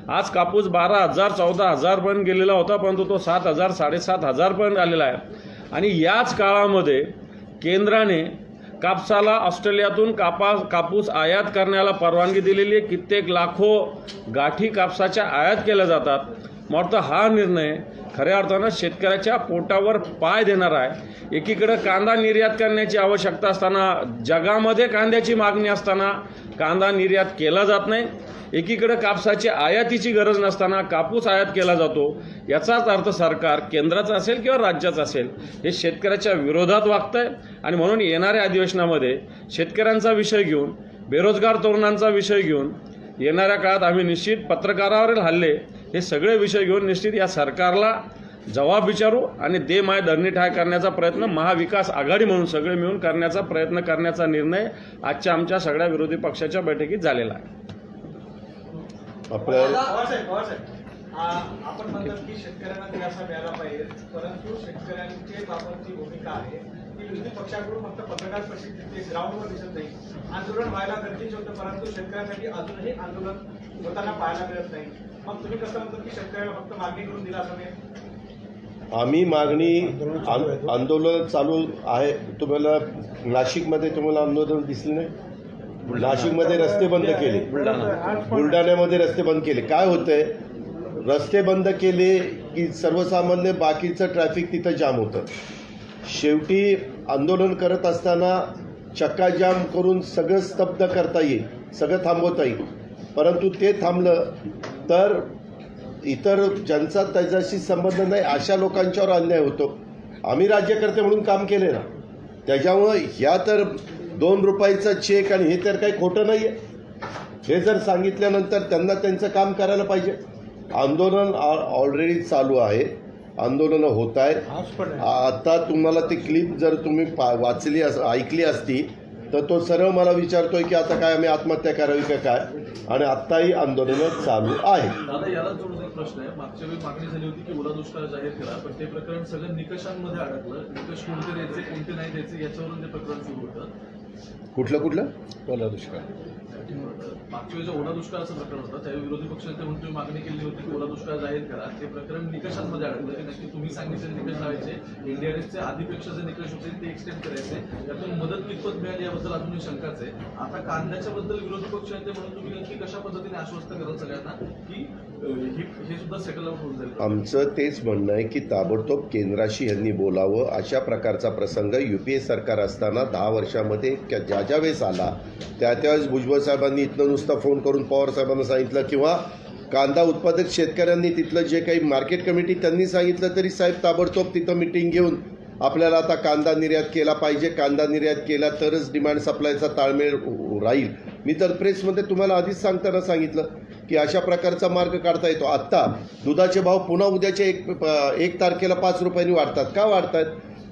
आज कापूस 12,000 14,000 पर्यंत गेलेला होता, परंतु तो 7,000 7,500 पर्यंत आलेला आहे. आणि याच काळामध्ये केंद्राने कापसाला ऑस्ट्रेलियातून कापूस आयात करण्याला परवानगी दिलेली आहे. कित्येक लाखो गाठी कापसाच्या आयात केल्या जातात. मला वाटतं हा निर्णय खऱ्या अर्थानं शेतकऱ्याच्या पोटावर पाय देणार आहे. एकीकडे कांदा निर्यात करण्याची आवश्यकता असताना, जगामध्ये कांद्याची मागणी असताना कांदा निर्यात केला जात नाही. एकीकडे कापसाची आयातीची गरज नसताना कापूस आयात केला जातो. याचाच अर्थ सरकार केंद्राचं असेल किंवा राज्याचं असेल हे शेतकऱ्याच्या विरोधात वागतंय. आणि म्हणून येणाऱ्या अधिवेशनामध्ये शेतकऱ्यांचा विषय घेऊन, बेरोजगार तरुणांचा विषय घेऊन, येणाऱ्या काळात आम्ही निश्चित पत्रकारावरील हल्ले हे सगळे विषय घेऊन निश्चित या सरकारला जबाब विचारू आणि दे माय धरणी ठाय करण्याचा प्रयत्न महाविकास आघाडी म्हणून सगळे मिळून करण्याचा प्रयत्न करण्याचा निर्णय आजच्या आमच्या सगळ्या विरोधी पक्षाच्या बैठकीत झालेला आहे. आपल्याला आपण म्हणतात की शेतकऱ्यांना दिलासा मिळाला पाहिजे, परंतु शेतकऱ्यांची बाबतची भूमिका आहे की विरोधी पक्षाकडून फक्त पत्रकार परिषदेत ग्राउंडवर दिसत नाही. आंदोलन व्हायला गरजेचे होतं, परंतु शेतकऱ्यांसाठी अजूनही आंदोलन होताना पाहायला मिळत नाही. मग तुम्ही कसं म्हणतात की शेतकऱ्यांना फक्त मागणी करून दिलासा मिळेल? आम्ही मागणी आंदोलन चालू आहे. तुम्हाला नाशिकमध्ये तुम्हाला आंदोलन दिसले नाही? नाशिकमध्ये रस्ते बंद केले, बुलढाण्यामध्ये रस्ते बंद केले. काय होतंय, रस्ते बंद केले की सर्वसामान्य बाकीचं ट्रॅफिक तिथं जाम होतं. शेवटी आंदोलन करत असताना चक्काजाम करून सगळं स्तब्ध करता येईल, सगळं थांबवता येईल. परंतु ते थांबलं तर इतर ज्यांचा त्याच्याशी संबंध नाही अशा लोकांच्यावर अन्याय होतो. आम्ही राज्यकर्ते म्हणून काम केले ना, त्याच्यामुळं ह्या तर 2 रुपयाचा चेक आणि हे तर काही खोटं नाही आहे. हे जर सांगितल्यानंतर त्यांना त्यांचं काम करायला पाहिजे. आंदोलन ऑलरेडी चालू आहे, आंदोलनं होत आहेत. आता तुम्हाला ती क्लिप जर तुम्ही वाचली ऐकली असती तर तो सरळ मला विचारतोय की आता काय आम्ही आत्महत्या करावी का काय, आणि आत्ताही आंदोलनं चालू आहेत. दादा, याला जोडून एक प्रश्न आहे. मागच्या वेळी मागणी झाली होती की ओला दुष्काळ जाहीर करा, पण ते प्रकरण सगळं निकषांमध्ये अडकलं. निकष कोणते द्यायचे कोणते नाही द्यायचे याच्यावरून ते प्रकरण सुरू होतं. कुठलं ओला दुष्काळ मागच्या वेळी ओला दुष्काळाचं प्रकरण होतं, त्यावेळी विरोधी पक्षाने म्हणून तुम्ही मागणी केली होती की ओला दुष्काळ जाहीर करा. ते प्रकरण निकषांमध्ये अडकलं की नक्की तुम्ही सांगितलेले निकष लावायचे, एनडीआरएफचे आधीपेक्षा जे निकष होते ते एक्सटेंड करायचे. त्यातून मदत कितपत मिळाली याबद्दल अजूनही शंकाच आहे. आता कांद्याच्या बद्दल विरोधी पक्ष आहे म्हणून तुम्ही नक्की कशा पद्धतीने आश्वस्त कराल सगळ्यांना की हे सुद्धा सेटल आउट होऊन जाईल? आमचं तेच म्हणणं आहे की ताबडतोब केंद्राशी यांनी बोलावं. अशा प्रकारचा प्रसंग UPA सरकार असताना 10 वर्षामध्ये ज्या ज्या वेळेस आला त्यावेळेस भुजबळ साहेबांनी इथनं नुसता फोन करून पवार साहेबांना सांगितलं, किंवा कांदा उत्पादक शेतकऱ्यांनी तिथलं जे काही मार्केट कमिटी त्यांनी सांगितलं तरी साहेब ताबडतोब तिथं मिटिंग घेऊन आपल्याला आता कांदा निर्यात केला पाहिजे, कांदा निर्यात केला तरच डिमांड सप्लायचा ताळमेळ राहील. मी तर प्रेसमध्ये तुम्हाला आधीच सांगताना सांगितलं की अशा प्रकारचा मार्ग काढता येतो. आत्ता दुधाचे भाव पुन्हा उद्याच्या 1 तारखेला 5 रुपयांनी वाढतात. का वाढतात?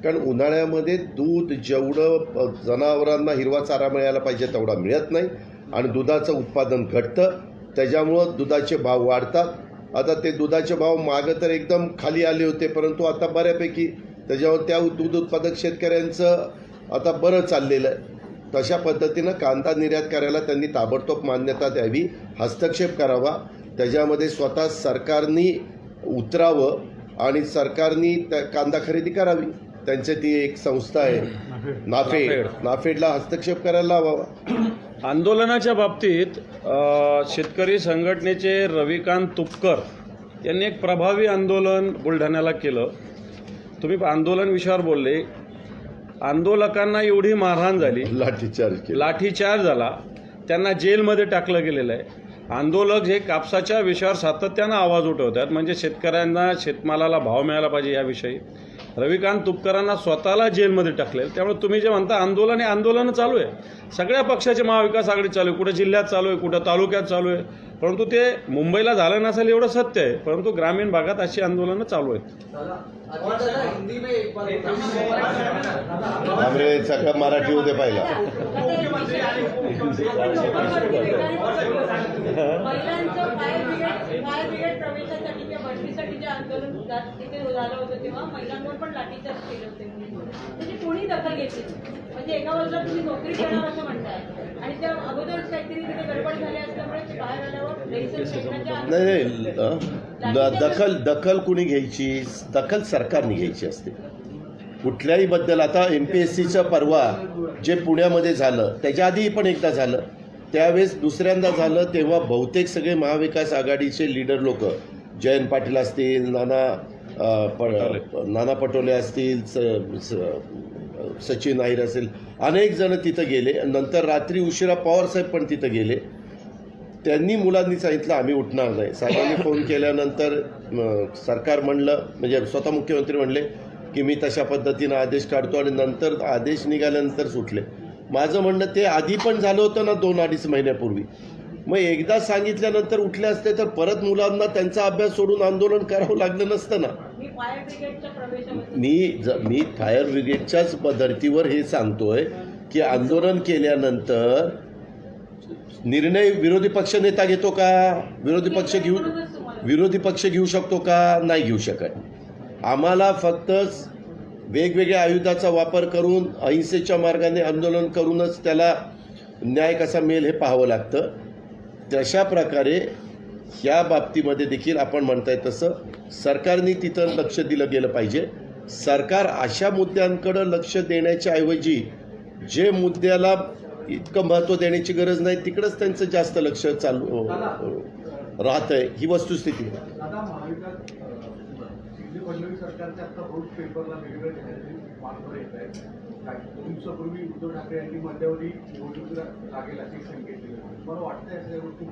कारण उन्हाळ्यामध्ये दूध जेवढं जनावरांना हिरवा चारा मिळायला पाहिजे तेवढा मिळत नाही आणि दुधाचं उत्पादन घटतं, त्याच्यामुळं दुधाचे भाव वाढतात. आता ते दुधाचे भाव मागं तर एकदम खाली आले होते, परंतु आता बऱ्यापैकी त्याच्यावर त्या दूध उत्पादक शेतकऱ्यांचं आता बरं चाललेलं आहे. तशा पद्धतीनं कांदा निर्यात करायला त्यांनी ताबडतोब मान्यता द्यावी, हस्तक्षेप करावा. त्याच्यामध्ये स्वतः सरकारनी उतरावं आणि सरकारनी त्या कांदा खरेदी करावी. त्यांची ती एक संस्था आहे नाफेडला हस्तक्षेप करायला लावावा. आंदोलनाच्या बाबतीत शेतकरी संघटनेचे रविकांत तुपकर यांनी एक प्रभावी आंदोलन बुलढाण्याला केलं. तुम्ही आंदोलन विषयावर बोलले. आंदोलकांना एवढी मारहाण झाली, लाठीचार्ज झाला, त्यांना जेलमध्ये टाकलं गेलेलं आहे. आंदोलक हे कापसाच्या विषयावर सातत्यानं आवाज उठवतात, म्हणजे शेतकऱ्यांना शेतमालाला भाव मिळाला पाहिजे याविषयी. रविकांत तुपकरांना स्वतःला जेलमध्ये टाकलेलं. त्यामुळे तुम्ही जे म्हणता आंदोलन, हे आंदोलनं चालू आहे. सगळ्या पक्षाचे महाविकास आघाडी चालू आहे, कुठं जिल्ह्यात चालू आहे, कुठं तालुक्यात चालू आहे. परंतु ते मुंबईला झालं नसेल एवढं सत्य आहे, परंतु ग्रामीण भागात अशी आंदोलनं चालू आहेत. आमरे सगळं मराठी उद्या पाहिला. मुख्यमंत्री आणि महिलांचं फायर ब्रिगेड प्रवेशासाठी किंवा बढतीसाठी जे आंदोलन तिथे झालं होतं तेव्हा महिलांवर पण लाठीचार्ज केले होते. म्हणजे कोणी दखल घेतली? म्हणजे एका बाजूला तुम्ही नोकरी देणार असं म्हणताय आणि त्या अगोदरच काहीतरी तिथे गडबड झाली असल्यामुळे ते बाहेर आल्यावर नाही, दखल कुणी घ्यायची? दखल सरकारने घ्यायची असते कुठल्याही बद्दल. आता MPSCचं परवा जे पुण्यामध्ये झालं, त्याच्या आधी पण एकदा झालं, त्यावेळेस दुसऱ्यांदा झालं, तेव्हा बहुतेक सगळे महाविकास आघाडीचे लीडर लोक, जयंत पाटील असतील, नाना पटोले असतील, सचिन नाईर असेल, अनेक जण तिथं गेले. नंतर रात्री उशिरा पवारसाहेब पण तिथं गेले. त्यांनी मुलांनी सांगितलं आम्ही उठणार नाही. साहेबांनी फोन केल्यानंतर सरकार म्हणलं, म्हणजे स्वतः मुख्यमंत्री म्हणले की मी तशा पद्धतीनं आदेश काढतो, आणि नंतर आदेश निघाल्यानंतर सुटले. माझं म्हणणं ते आधी पण झालं होतं ना 2-2.5 महिन्यापूर्वी. मग एकदा सांगितल्यानंतर उठले असते तर परत मुलांना त्यांचा अभ्यास सोडून आंदोलन करावं लागलं नसतं ना. मी फायर ब्रिगेडच्याच धर्तीवर हे सांगतोय की आंदोलन केल्यानंतर निर्णय विरोधी पक्ष नेता घेतो का? विरोधी पक्ष घेऊ शकतो का? नाही घेऊ शकत. आम्हाला फक्त वेगवेगळ्या आयुधाचा वापर करून अहिंसेच्या मार्गाने आंदोलन करूनच त्याला न्याय कसा मिळेल हे पाहावं लागतं. तशा प्रकारे या बाबतीमध्ये देखील आपण म्हणताय तसं सरकारने तिथं लक्ष दिलं गेलं पाहिजे. सरकार अशा मुद्द्यांकडं लक्ष देण्याच्या ऐवजी जे मुद्द्याला इतकं महत्त्व देण्याची गरज नाही तिकडंच त्यांचं जास्त लक्ष चालू राहत आहे, ही वस्तुस्थिती आहे. आता महाविकास फडणवीस सरकारच्या आता रोज पेपरला वेगवेगळ्या मार्गावर येत आहेत. 2 दिवसापूर्वी उद्धव ठाकरे यांनी मध्यावधी निवडणूक लागेल अशी संकेत दिले. मला वाटतं या सगळ्या गोष्टी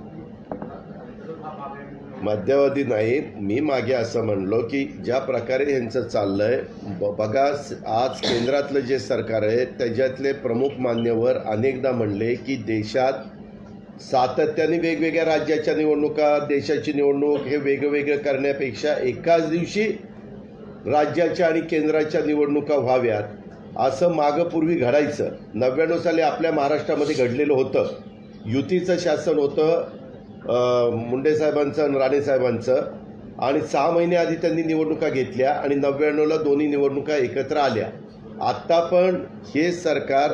मध्यावधी नाही. मी मागे असं म्हणलो की ज्या प्रकारे यांचं चाललंय बघा, आज केंद्रातलं जे सरकार आहे त्याच्यातले प्रमुख मान्यवर अनेकदा म्हणले की देशात सातत्याने वेगवेगळ्या राज्याच्या निवडणुका, देशाची निवडणूक हे वेगवेगळं करण्यापेक्षा एकाच दिवशी राज्याच्या आणि केंद्राच्या निवडणुका व्हाव्यात असं मागं पूर्वी घडायचं. 99 साली आपल्या महाराष्ट्रामध्ये घडलेलं होतं. युतीचं शासन होतं मुंडे साहेबांचं आणि राणे साहेबांचं, आणि 6 महिने आधी त्यांनी निवडणुका घेतल्या आणि 99ला दोन्ही निवडणुका एकत्र आल्या. आत्ता पण हे सरकार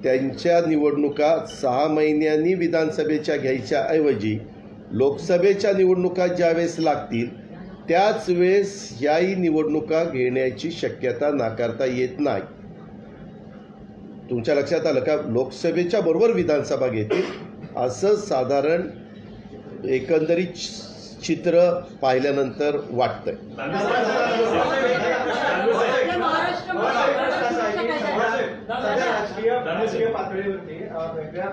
त्यांच्या निवडणुका 6 महिन्यांनी विधानसभेच्या घ्यायच्या ऐवजी लोकसभेच्या निवडणुका ज्यावेळेस लागतील त्याच वेळेस ह्याही निवडणुका घेण्याची शक्यता नाकारता येत नाही. तुमच्या लक्षात आलं का? लोकसभेच्या बरोबर विधानसभा घेतील असं साधारण एकंदरीत चित्र पाहिल्यानंतर वाटतंय. राजकीय पातळीवरती वेगळ्या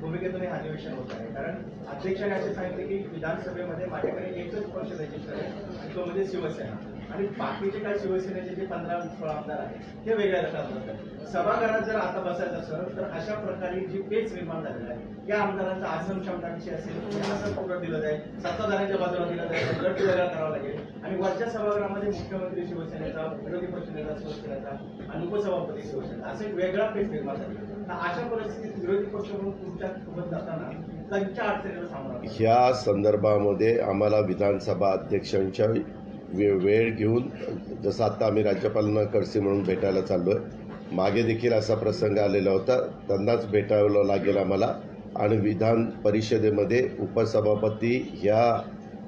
भूमिकेतून हे अधिवेशन होत आहे. कारण अध्यक्षांनी असे सांगितले की विधानसभेमध्ये माझ्याकडे एकच पक्ष रजिस्टर आहे आणि तो म्हणजे शिवसेना, आणि बाकीचे काही शिवसेनेचे जे 15-16 आमदार आहेत ते वेगळ्या गटात बसतात. सभागृहात जर आता बसायचं असेल तर अशा प्रकारे जी पेच निर्माण झालेली आहे, या आमदारांचा आसन क्षमता कशी असेल, आसन कुठं दिलं जाईल, सत्ताधाऱ्यांच्या बाजूला दिलं जाईल, गट वेगळा करावा लागेल, आणि वरच्या सभागृहामध्ये मुख्यमंत्री शिवसेनेचा, विरोधी पक्षनेता शिवसेनेचा आणि उपसभापती शिवसेना असं एक वेगळा पेच निर्माण झाला. अशा परिस्थितीत विरोधी पक्ष म्हणून तुमच्या सोबत जाताना त्यांच्या अडचणीला सामोरा ह्या संदर्भामध्ये आम्हाला विधानसभा अध्यक्षांच्या वेळ घेऊन, जसं आत्ता आम्ही राज्यपालांना खडसे म्हणून भेटायला चाललो आहे, मागे देखील असा प्रसंग आलेला होता, त्यांनाच भेटावं लागेल आम्हाला. आणि विधान परिषदेमध्ये उपसभापती ह्या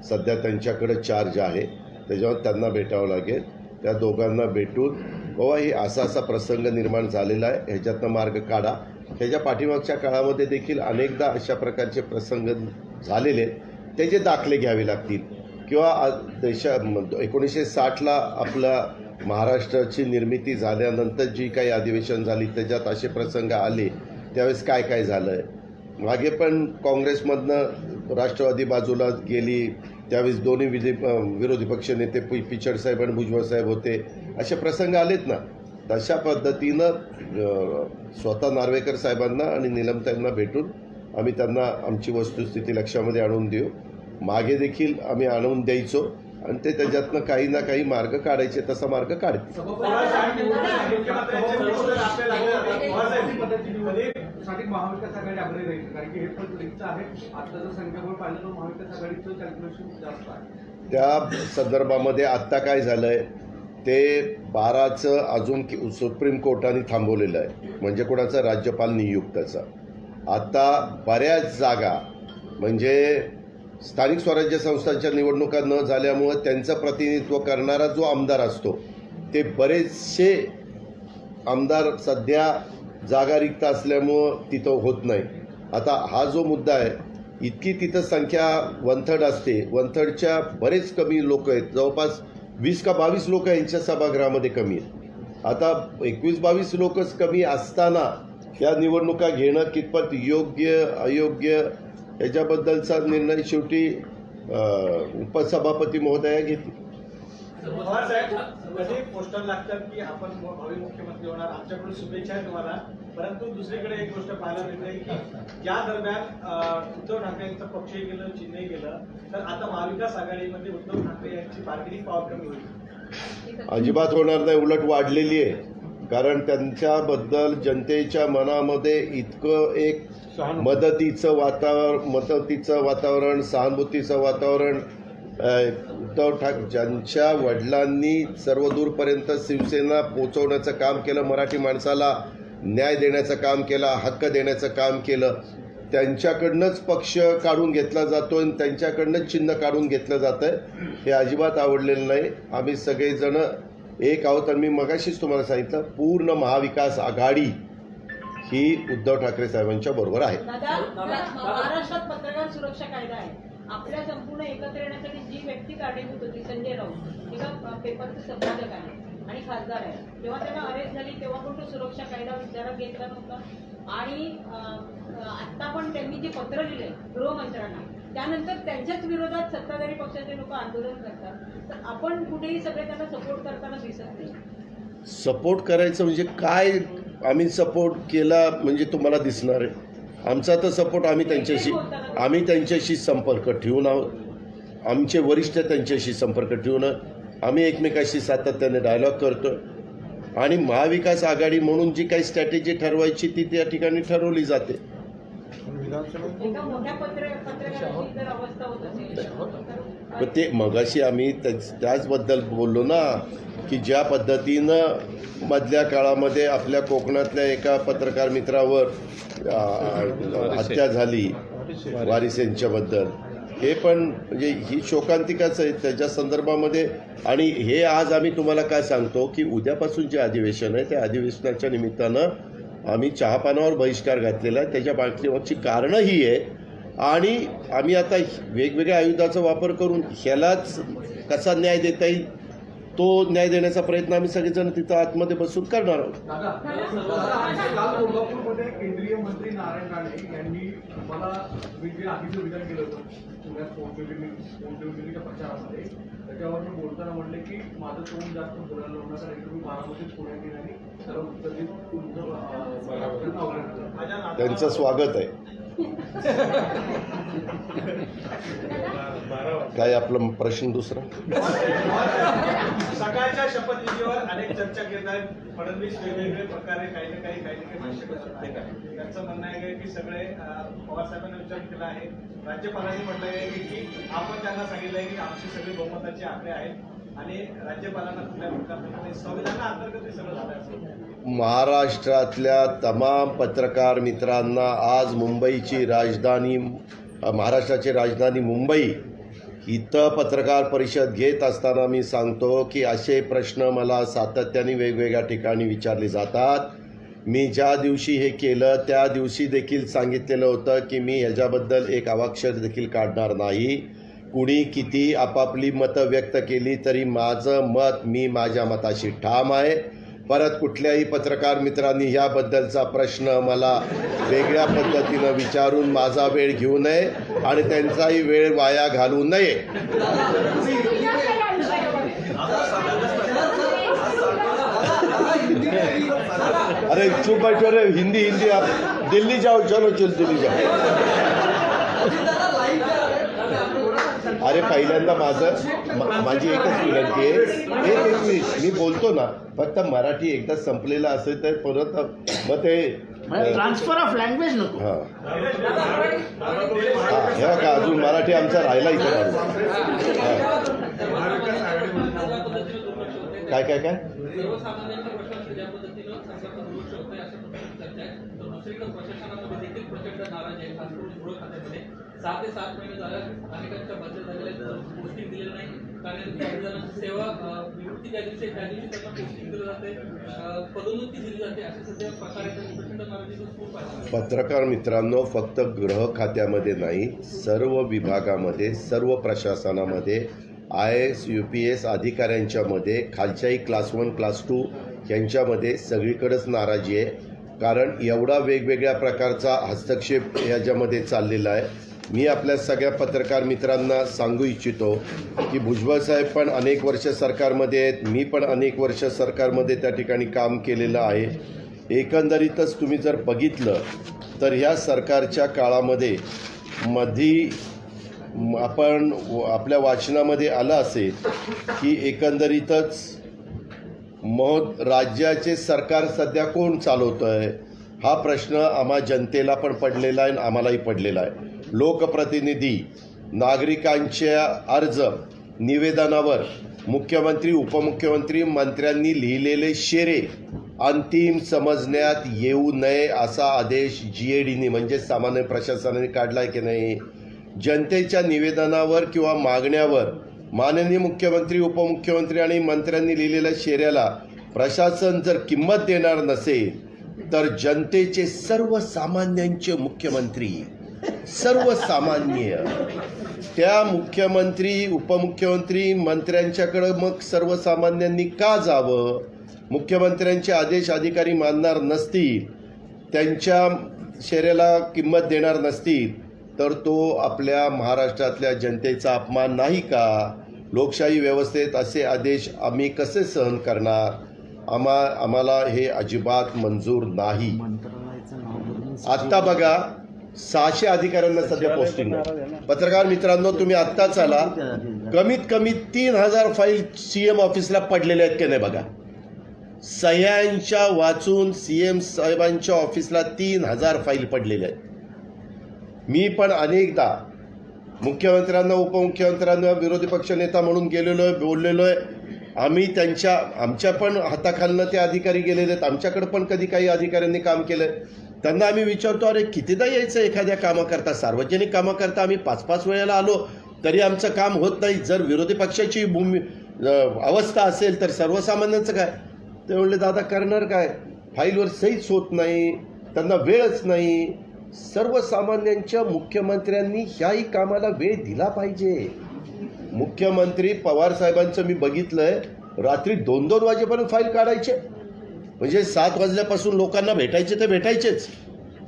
सध्या त्यांच्याकडे चार्ज आहे, त्याच्यावर त्यांना भेटावं लागेल. त्या दोघांना भेटून बाबा हे असा प्रसंग निर्माण झालेला आहे, ह्याच्यातनं मार्ग काढा. ह्याच्या पाठीमागच्या काळामध्ये देखील अनेकदा अशा प्रकारचे प्रसंग झालेले, त्याचे दाखले घ्यावे लागतील. किंवा 1960ला आपला महाराष्ट्राची निर्मिती झाल्यानंतर जी काही अधिवेशन झाली त्याच्यात असे प्रसंग आले, त्यावेळेस काय काय झालं आहे, मागे पण काँग्रेसमधनं राष्ट्रवादी बाजूला गेली, त्यावेळेस दोन्ही विरोधी पक्ष नेते पिचड साहेब आणि भुजबळ साहेब होते, असे प्रसंग आलेत ना. तशा पद्धतीनं स्वतः नार्वेकर साहेबांना आणि नीलमताईंना भेटून आम्ही त्यांना आमची वस्तुस्थिती लक्षामध्ये आणून देऊ. मागे देखील आम्ही आणून द्यायचो आणि ते त्याच्यातनं काही ना काही मार्ग काढायचे, तसा मार्ग काढतील. साठी महाविकास आघाडी आग्रही राहील, कारण की हे पण रिक्त आहे. आताचं संख्याबळ पाहिलं तर महाविकास आघाडीचं कॅल्क्युलेशन जास्त आहे. त्या संदर्भामध्ये आत्ता काय झालं आहे ते 12चं अजून सुप्रीम कोर्टाने थांबवलेलं आहे, म्हणजे कोणाचा राज्यपाल नियुक्ताचा. आता बऱ्याच जागा म्हणजे स्थानिक स्वराज्य संस्थांच्या निवडणुका न झाल्यामुळं त्यांचं प्रतिनिधित्व करणारा जो आमदार असतो ते बरेचसे आमदार सध्या जागा रिक्त असल्यामुळं तिथं होत नाही. आता हा जो मुद्दा आहे, इतकी तिथं संख्या 1/3 असते, 1/3च्या बरेच कमी लोक आहेत, जवळपास 20 का 22 लोक यांच्या सभागृहामध्ये कमी आहेत. आता 21-22 लोकच कमी असताना या निवडणुका घेणं कितपत योग्य अयोग्य याच्याबद्दलचा निर्णय शेवटी उपसभापती महोदया घेतील. पवार साहेब, कधी पोस्टर लागतात की आपण भावी मुख्यमंत्री होणार, आमच्याकडून शुभेच्छा आहे तुम्हाला. परंतु दुसरीकडे एक गोष्ट पाहायला मिळते की या दरम्यान उद्धव ठाकरे यांचं पक्षही गेलं, चिन्हही गेलं, तर आता महाविकास आघाडीमध्ये उद्धव ठाकरे यांची बार्गेनिंग पॉवर कमी होईल. अजिबात होणार नाही, उलट वाढलेली आहे. कारण त्यांच्याबद्दल जनतेच्या मनामध्ये इतकं एक मदतीचं वातावरण, सहानुभूतीचं वातावरण. उद्धव ठाकरे ज्यांच्या वडिलांनी सर्वदूरपर्यंत शिवसेना पोचवण्याचं काम केलं, मराठी माणसाला न्याय देण्याचं काम केलं, हक्क देण्याचं काम केलं, त्यांच्याकडनंच पक्ष काढून घेतला जातो आणि त्यांच्याकडनंच चिन्ह काढून घेतलं जातं आहे. हे अजिबात आवडलेलं नाही. आम्ही सगळेजण एक आहोत आणि मी मगाशीच तुम्हाला सांगितलं, पूर्ण महाविकास आघाडी ही उद्धव ठाकरे साहेबांच्या बरोबर आहे. दादा, महाराष्ट्रात पत्रकार सुरक्षा कायदा आहे. आपल्या संपूर्ण एकत्र येण्यासाठी जी व्यक्ती कारणीभूत होती, संजय राऊत, एका पेपरचे संपादक आहे आणि खासदार आहे, जेव्हा त्यांना अरेस्ट झाली तेव्हा पण तो सुरक्षा कायदा विचारात घेतला नव्हता. आणि आत्ता पण त्यांनी जे पत्र लिहिलंय गृहमंत्र्यांना, त्यानंतर त्यांच्याच विरोधात सत्ताधारी पक्षाचे लोक आंदोलन करतात, तर आपण कुठेही सगळे त्यांना सपोर्ट करताना दिसत नाही. सपोर्ट करायचं म्हणजे काय? आम्ही सपोर्ट केला म्हणजे तुम्हाला दिसणार आहे. आमचा तर सपोर्ट आम्ही त्यांच्याशी संपर्क ठेवून आहोत. आमचे वरिष्ठ त्यांच्याशी संपर्क ठेवून आम्ही एकमेकाशी सातत्याने डायलॉग करतो. आणि महाविकास आघाडी म्हणून जी काही स्ट्रॅटेजी ठरवायची ती त्या ठिकाणी ठरवली जाते. एका मोठ्या पत्रकाराची जर अवस्था होत असेल पण ते मगाशी आम्ही त्याचबद्दल बोललो ना, की ज्या पद्धतीनं मधल्या काळामध्ये आपल्या कोकणातल्या एका पत्रकार मित्रावर हत्या झाली वारिस यांच्याबद्दल, हे पण म्हणजे ही शोकांतिकाच आहे त्याच्या संदर्भामध्ये. आणि हे आज आम्ही तुम्हाला काय सांगतो की उद्यापासून जे अधिवेशन आहे त्या अधिवेशनाच्या निमित्तानं आम्ही चहापानावर बहिष्कार घातलेला आहे. त्याच्या पाठीमागची कारणं ही आहे. आणि आम्ही आता वेगवेगळ्या आयुधाचा वापर करून ह्यालाच कसा न्याय देता येईल तो न्याय देण्याचा प्रयत्न आम्ही सगळेजण तिथं आतमध्ये बसून करणार आहोत. काल कोल्हापूरमध्ये केंद्रीय मंत्री नारायण राणे यांनी मला जे आधीचं विधान केलं होतं पुण्यात पोटनिवडणुकीच्या प्रचारामध्ये, त्याच्यावर बोलताना म्हणले की माझं तोंड जास्त बोलायला लावणार, कारण तुम्ही बारामतीत पुण्यात येईल आणि सर्व उत्तरित त्यांचं स्वागत आहे. काय आपला प्रश्न दुसरा? सकाळच्या शपथविधीवर अनेक चर्चा घेत आहेत. फडणवीस वेगवेगळे प्रकारे काही ना काही भाष्य करत आहेत. त्यांचं म्हणणं आहे की सगळे पवार साहेबांना विचार केला आहे. राज्यपालांनी म्हटलं आहे की आपण त्यांना सांगितलं आहे की आमची सगळी बहुमताचे आकडे आहेत आणि राज्यपालांना कुठल्या प्रकारचं संविधानाअंतर्गत हे सगळं झालं असेल. महाराष्ट्रातल्या तमाम पत्रकार मित्रांना आज महाराष्ट्राची राजधानी मुंबई इथं पत्रकार परिषद घेत असताना मी सांगतो की असे प्रश्न मला सातत्याने वेगवेगळ्या ठिकाणी विचारले जातात. मी ज्या दिवशी हे केलं त्या दिवशी देखील सांगितलेलं होतं की मी ह्याच्याबद्दल एक अवाक्षर देखील काढणार नाही. कुणी किती आपापली मतं व्यक्त केली तरी माझं मत, मी माझ्या मताशी ठाम आहे. परत कुठल्याही पत्रकार मित्रांनी याबद्दलचा प्रश्न मला वेगळ्या पद्धतीनं विचारून माझा वेळ घेऊ नये आणि त्यांचाही वेळ वाया घालवू नये. अरे चुप बैठो रे, हिंदी हिंदी आप दिल्ली जाओ, चलो दिल्ली जाओ. अरे पहिल्यांदा माझी एकच विनंती आहे, एक मिनिट मी बोलतो ना, फक्त मराठी एकदा संपलेला असेल तर परत मग ते ट्रान्सफर ऑफ लँग्वेज नको. हां हे का अजून मराठी आमचा राहिला इथे काय काय काय सर्वसामान्यांच्या प्रश्नांची ज्या पद्धतीनं सरकारचं दुर्लक्ष होतंय अशा पद्धतीची चर्चा आहे. तर दुसरीकडे प्रशासनामध्ये देखील प्रचंड नाराजी आहे. खास करून गृह खात्यामध्ये 6 ते 7 महिने झाले अनेकांच्या बदल्या झालेल्या आहेत, पोस्टिंग दिलेलं नाही. कारण काही जणांची सेवा निवृत्ती त्या दिवशी त्यांना पोस्टिंग दिलं जाते, पदोन्नती दिली जाते. अशा सध्या प्रकारे प्रचंड नाराजीचं खूप आहे. पत्रकार मित्रांनो, फक्त गृह खात्यामध्ये नाही, सर्व विभागामध्ये, सर्व प्रशासनामध्ये, IAS UPS अधिकाऱ्यांच्यामध्ये, खालच्याही क्लास 1 क्लास 2 यांच्यामध्ये सगळीकडेच नाराजी आहे. कारण एवढा वेगवेगळ्या प्रकारचा हस्तक्षेप याच्यामध्ये चाललेला आहे. मी आपल्या सगळ्या पत्रकार मित्रांना सांगू इच्छितो की भुजबळ साहेब पण अनेक वर्ष सरकारमध्ये आहेत, मी पण अनेक वर्ष सरकारमध्ये त्या ठिकाणी काम केलेलं आहे. एकंदरीतच तुम्ही जर बघितलं तर ह्या सरकारच्या काळामध्ये आपण आपल्या वाचनामध्ये आलं असेल की एकंदरीतच राज्याचे सरकार सध्या कोण चालवतं आहे हा प्रश्न आम्हा जनतेला पण पडलेला आहे आणि आम्हालाही पडलेला आहे. लोकप्रतिनिधी नागरिकांच्या अर्ज निवेदनावर मुख्यमंत्री उपमुख्यमंत्री मंत्र्यांनी लिहिलेले शेरे अंतिम समजण्यात येऊ नये असा आदेश GADने म्हणजे सामान्य प्रशासनाने काढला आहे की नाही. जनतेच्या निवेदनावर किंवा मागण्यावर माननीय मुख्यमंत्री उपमुख्यमंत्री आणि मंत्र्यांनी लिहिलेल्या शेऱ्याला प्रशासन जर किंमत देणार नसेल तर जनतेचे सर्वसामान्यांचे मुख्यमंत्री सर्वसामान्य त्या मुख्यमंत्री उपमुख्यमंत्री मंत्र्यांच्याकडं मग सर्वसामान्यांनी का जावं. मुख्यमंत्र्यांचे आदेश अधिकारी मानणार नसतील, त्यांच्या शेऱ्याला किंमत देणार नसतील तर तो आपल्या महाराष्ट्रातल्या जनतेचा अपमान नाही का. लोकशाही व्यवस्थेत असे आदेश आम्ही कसे सहन करणार. आम्हाला हे अजिबात मंजूर नाही. आत्ता बघा 600 अधिकाऱ्यांना सध्या पोस्टिंग आहे. पत्रकार मित्रांनो, तुम्ही आत्ताच आला, कमीत कमी 3000 फाईल CM ऑफिसला पडलेल्या आहेत की नाही बघा. सह्यांच्या वाचून CM साहेबांच्या ऑफिसला 3000 फाईल पडलेल्या आहेत. मी पण अनेकदा मुख्यमंत्र्यांना उपमुख्यमंत्र्यांना विरोधी पक्ष नेता म्हणून गेलेलो आहे, बोललेलो आहे. आम्ही आमच्या पण हाताखालनं ते अधिकारी गेलेले आहेत. आमच्याकडे पण कधी काही अधिकाऱ्यांनी काम केलं. त्यांना आम्ही विचारतो, अरे कितीदा यायचं एखाद्या कामाकरता, सार्वजनिक कामाकरता आम्ही 5-5 वेळेला आलो तरी आमचं काम होत नाही. जर विरोधी पक्षाची अवस्था असेल तर सर्वसामान्यांचं काय. ते म्हणले, दादा करणार काय, फाईलवर सहीच होत नाही, त्यांना वेळच नाही. सर्वसामान्यांच्या मुख्यमंत्र्यांनी ह्याही कामाला वेळ दिला पाहिजे. मुख्यमंत्री पवार साहेबांचं मी बघितलंय, रात्री 2-2 वाजेपर्यंत फाईल काढायचे. म्हणजे 7 वाजल्यापासून लोकांना भेटायचे ते भेटायचेच,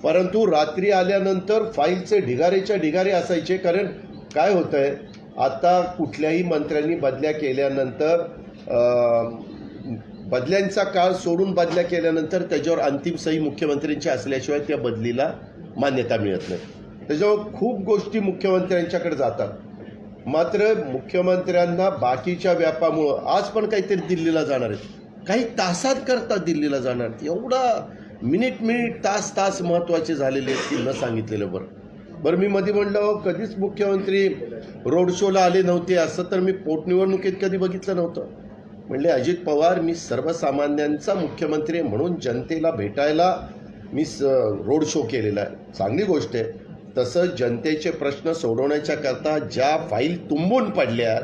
परंतु रात्री आल्यानंतर फाईलचे ढिगारेच्या ढिगारे असायचे. कारण काय होतं आहे, आता कुठल्याही मंत्र्यांनी बदल्या केल्यानंतर बदल्यांचा काळ सोडून बदल्या केल्यानंतर त्याच्यावर अंतिम सही मुख्यमंत्र्यांची असल्याशिवाय त्या बदलीला मान्यता मिळत नाही. त्याच्यावर खूप गोष्टी मुख्यमंत्र्यांच्याकडे जातात. मात्र मुख्यमंत्र्यांना बाकीच्या व्यापामुळं आज पण काहीतरी दिल्लीला जाणार आहेत, काही तासात करता दिल्लीला जाणार. एवढा मिनिट तास महत्त्वाचे झालेले आहेत की न सांगितलेलं बरं. मी मध्ये म्हणलं, कधीच मुख्यमंत्री रोड शोला आले नव्हते असं तर मी पोटनिवडणुकीत कधी बघितलं नव्हतं. म्हणले, अजित पवार मी सर्वसामान्यांचा मुख्यमंत्री म्हणून जनतेला भेटायला मी रोड शो केलेला आहे. चांगली गोष्ट आहे. तसं जनतेचे प्रश्न सोडवण्याच्या करता ज्या फाईल तुंबून पडल्यात,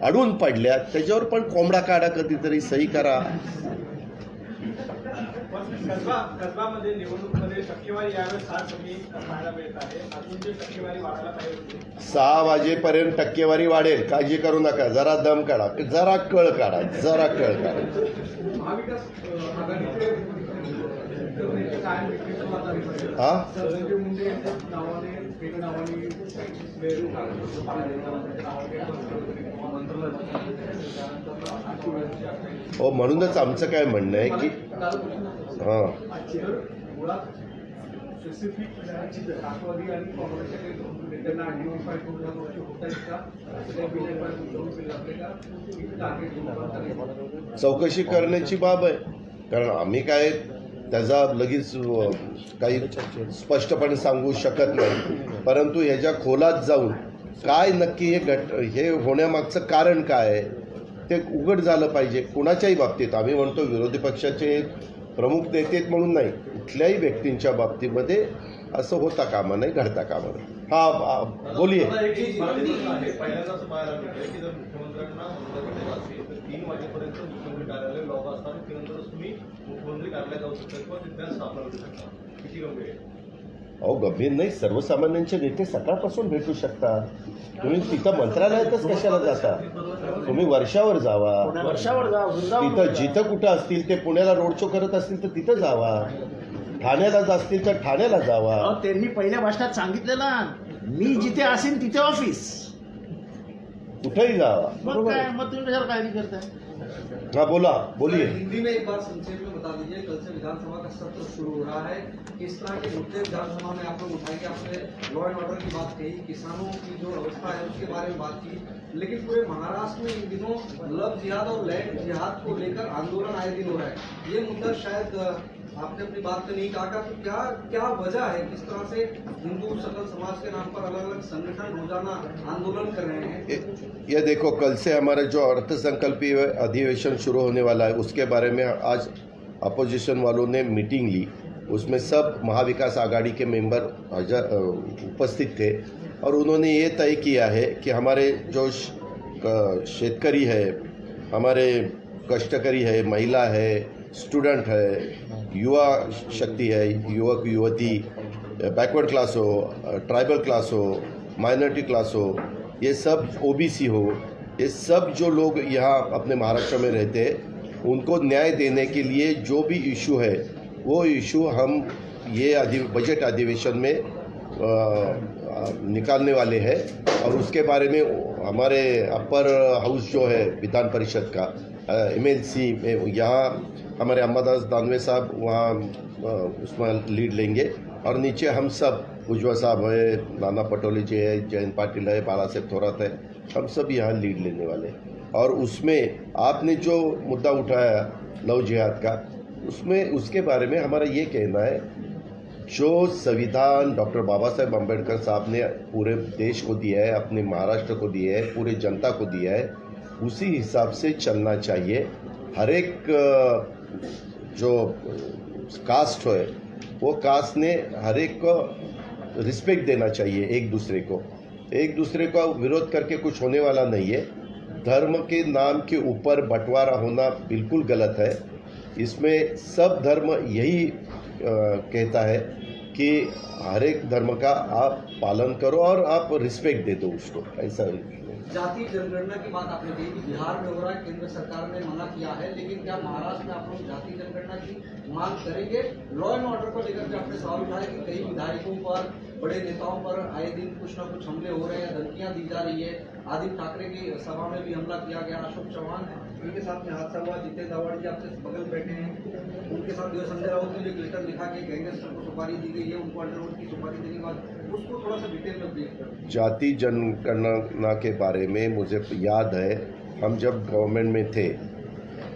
अडून पडल्यात, त्याच्यावर पण कोंबडा काढा, कधीतरी सही करा. कसबामध्ये निवडणुकीमध्ये टक्केवारी यावेळेस फार कमी पाहायला मिळत आहे. अजून जी टक्केवारी वाढायला पाहिजे होती. 6 वाजेपर्यंत टक्केवारी वाढेल, काळजी करू नका. जरा दम काढा, जरा कळ काढा, जरा कळ काढा. महाविकास आघाडीचे कायम व्यक्तित्व आता दिसत हा धनंजय मुंडे यांच्या नावाने वेगळ्या नावाने नेहरू हो, म्हणूनच आमचं काय म्हणणं आहे की हां मुळात स्पेसिफिक राष्ट्रवादी आणि काँग्रेसच्या काही नेत्यांना आयडेंटिफाय करून या गोष्टी होत आहेत का, असं काही आयडेंटिफाय करून केले जाते का, किती टार्गेट चौकशी करण्याची बाब आहे. कारण आम्ही काय त्याचा लगेच काही स्पष्टपणे सांगू शकत नाही, परंतु ह्याच्या खोलात जाऊन काय नक्की हे होण्यामागचं कारण काय आहे ते उघड झालं पाहिजे. कुणाच्याही बाबतीत आम्ही म्हणतो विरोधी पक्षाचे प्रमुख नेते म्हणून नाही, कुठल्याही व्यक्तींच्या बाबतीमध्ये असं होता कामा नाही, घडता कामा नाही. हा बोलिये. पहिल्यांदा असं पाहायला मिळतंय की जर मुख्यमंत्र्यांना मंत्रिमंडळ असेल तर 3 वाजेपर्यंत मुख्यमंत्री कार्यालय लॉग असताना त्यानंतरच तुम्ही मुख्यमंत्री कार्यालयात जाऊ शकता किंवा तिथल्या स्थापना करू शकता. किती गंभीर आहे? अहो, गंभीर नाही. सर्वसामान्यांचे नेते सकाळपासून भेटू शकता. तुम्ही तिथं मंत्रालयातच कशाला जाता? तुम्ही वर्षावर जावा. वर्षावर जा तिथं जिथं कुठं असतील ते पुण्याला रोड शो करत असतील तर तिथं जावा, ठाण्याला असतील तर ठाण्याला जावा. त्यांनी पहिल्या भाषणात सांगितलं ना, मी जिथे असेल तिथे ऑफिस. कुठेही जावा. मग काय, मग तुम्ही कशाला काळजी करताय? हाँ बोलिए. हिंदी में एक बार संक्षेप में बता दीजिए, कल से विधानसभा का सत्र शुरू हो रहा है, किस तरह के मुद्दे विधानसभा में आप लोग उठाएंगे? आपने लॉ एंड ऑर्डर की बात कही, किसानों की जो अवस्था है उसके बारे में बात की, लेकिन पूरे महाराष्ट्र में इन दिनों लव जिहाद और लैंड जिहाद को लेकर आंदोलन आए दिन हो रहा है. ये मुद्दा शायद आपने अपनी बात में नहीं कहा, तो क्या वजह है, किस तरह से हिंदू सकल समाज के नाम पर अलग अलग संगठन रोजाना आंदोलन कर रहे हैं? ये देखो, कल से हमारा जो अर्थसंकल्पीय अधिवेशन शुरू होने वाला है उसके बारे में आज अपोजिशन वालों ने मीटिंग ली. उसमें सब महाविकास आघाड़ी के मेंबर उपस्थित थे और उन्होंने ये तय किया है कि हमारे जो शेतकरी है, हमारे कष्टकरी है, महिला है, स्टूडेंट है, युवा शक्ति है, युवक युवती, बैकवर्ड क्लास हो, ट्राइबल क्लास हो, माइनॉरिटी क्लास हो, ये सब ओबीसी हो, ये सब जो लोग यहाँ अपने महाराष्ट्र में रहते हैं उनको न्याय देने के लिए जो भी इशू है वो इशू हम ये बजट अधिवेशन में निकालने वाले हैं. और उसके बारे में हमारे अपर हाउस जो है विधान परिषद का MLC में यहाँ हमारे अंबादास दानवे साहब वहाँ उसमें लीड लेंगे और नीचे हम सब उज्ज्वल साहब है, नाना पटोले जी है, जयंत पाटिल है, बाला साहब थोरात है, हम सब यहाँ लीड लेने वाले हैं. और उसमें आपने जो मुद्दा उठाया लव जिहाद का, उसमें उसके बारे में हमारा ये कहना है, जो संविधान डॉक्टर बाबा साहेब अम्बेडकर साहब ने पूरे देश को दिया है, अपने महाराष्ट्र को दिया है, पूरे जनता को दिया है, उसी हिसाब से चलना चाहिए. हर एक जो कास्ट है वो कास्ट ने हर एक को रिस्पेक्ट देना चाहिए. एक दूसरे का विरोध करके कुछ होने वाला नहीं है. धर्म के नाम के ऊपर बंटवारा होना बिल्कुल गलत है. इसमें सब धर्म यही कहता है कि हर एक धर्म का आप पालन करो और आप रिस्पेक्ट दे दो उसको. ऐसा जाति जनगणना की बात आपने कही कि बिहार में हो रहा है, केंद्र सरकार ने मना किया है, लेकिन क्या महाराष्ट्र में आप लोग जाति जनगणना की मांग करेंगे? लॉ एंड ऑर्डर को लेकर के आपने सवाल उठाया कि कई विधायकों पर, बड़े नेताओं पर आए दिन कुछ न कुछ हमले हो रहे हैं, धमकियां दी जा रही है. आदित्य ठाकरे की सभा में भी हमला किया गया. अशोक चौहान उनके साथ में हादसा हुआ. जितेंद्र आवाड़ जी आपसे बगल बैठे हैं, उनके साथ जो संजय राउत ने जो लेटर लिखा कि गैंगस्टर को सुपारी दी गई है, उनको अंडरवुड की सुपारी देने के बाद, उसको थोड़ा सा डिटेल में ब्रीफ करें. जाति जनगणना के बारे में मुझे याद है, हम जब गवर्नमेंट में थे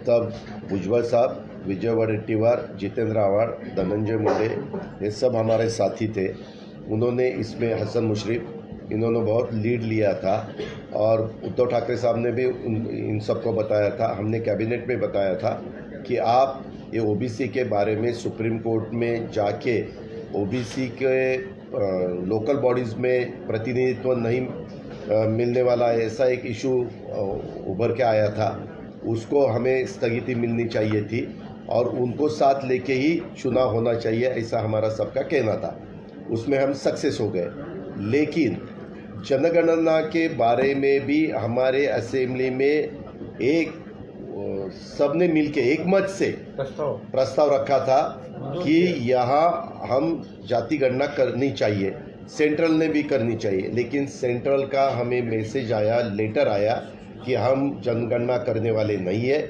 तब भुजबल साहब, विजय वडेट्टीवार, जितेंद्र आवाड़, धनंजय मुंडे, ये सब हमारे साथी थे. उन्होंने इसमें हसन मुशर्रफ, इन्होंने बहुत लीड लिया था और उद्धव ठाकरे साहब ने भी इन सबको बताया था. हमने कैबिनेट में बताया था कि आप ये ओबीसी के बारे में सुप्रीम कोर्ट में जाके ओबीसी के लोकल बॉडीज़ में प्रतिनिधित्व नहीं मिलने वाला है, ऐसा एक इशू उभर के आया था. उसको हमें स्थगिति मिलनी चाहिए थी और उनको साथ लेके ही चुनाव होना चाहिए, ऐसा हमारा सबका कहना था। उसमें हम सक्सेस हो गए। लेकिन जनगणना के बारे में भी हमारे असेंबली में एक सबने मिलके एक मत से प्रस्ताव रखा था कि यहाँ हम जाति गणना करनी चाहिए, सेंट्रल ने भी करनी चाहिए। लेकिन सेंट्रल का हमें मैसेज आया, लेटर आया कि हम जनगणना करने वाले नहीं है।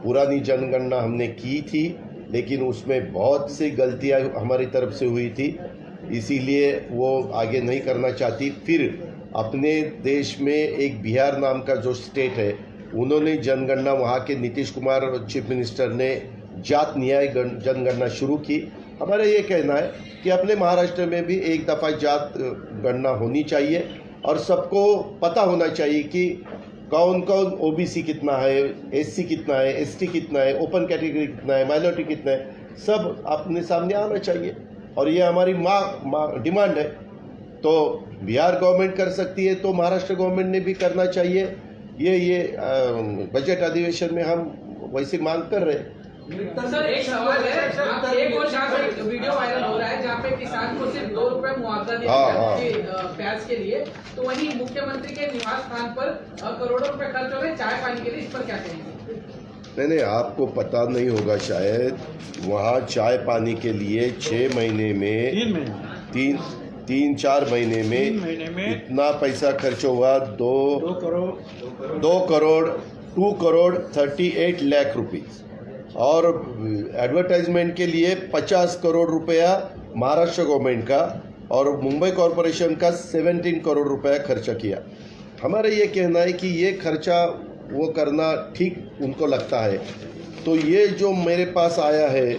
पुरानी जनगणना हमने की थी, लेकिन उसमें बहुत सी गलतियां हमारी तरफ से हुई थी, इसीलिए वो आगे नहीं करना चाहती। फिर अपने देश में एक बिहार नाम का जो स्टेट है, उन्होंने जनगणना, वहाँ के नीतीश कुमार चीफ मिनिस्टर ने जात न्याय जनगणना शुरू की। हमारा ये कहना है कि अपने महाराष्ट्र में भी एक दफ़ा जात गणना होनी चाहिए और सबको पता होना चाहिए कि कौन कौन ओबीसी कितना है, एससी कितना है, एसटी कितना है, ओपन कैटेगरी कितना है, माइनॉरिटी कितना है, सब अपने सामने आना चाहिए। और ये हमारी डिमांड है। तो बिहार गवर्नमेंट कर सकती है तो महाराष्ट्र गवर्नमेंट ने भी करना चाहिए। ये बजट अधिवेशन में हम वैसे मांग कर रहे हैं। सर एक सवाल है, आप एक और जहाँ पे वीडियो वायरल हो रहा है जहाँ पे किसान को सिर्फ 2 रुपए मुआवजा दिया गया प्याज के लिए, तो वहीं मुख्यमंत्री के निवास स्थान पर करोड़ों रुपए खर्च हो रहे चाय पानी के लिए, इस पर क्या कहेंगे? नहीं, आपको पता नहीं होगा शायद, वहाँ चाय पानी के लिए 6 महीने में 3-4 महीने में इतना पैसा खर्च हुआ, 2 करोड़ 38 लाख रुपीस। और एडवर्टाइजमेंट के लिए 50 करोड़ रुपया महाराष्ट्र गवर्नमेंट का और मुंबई कॉरपोरेशन का 17 करोड़ रुपया खर्चा किया। हमारा ये कहना है कि ये खर्चा वो करना ठीक उनको लगता है। तो ये जो मेरे पास आया है,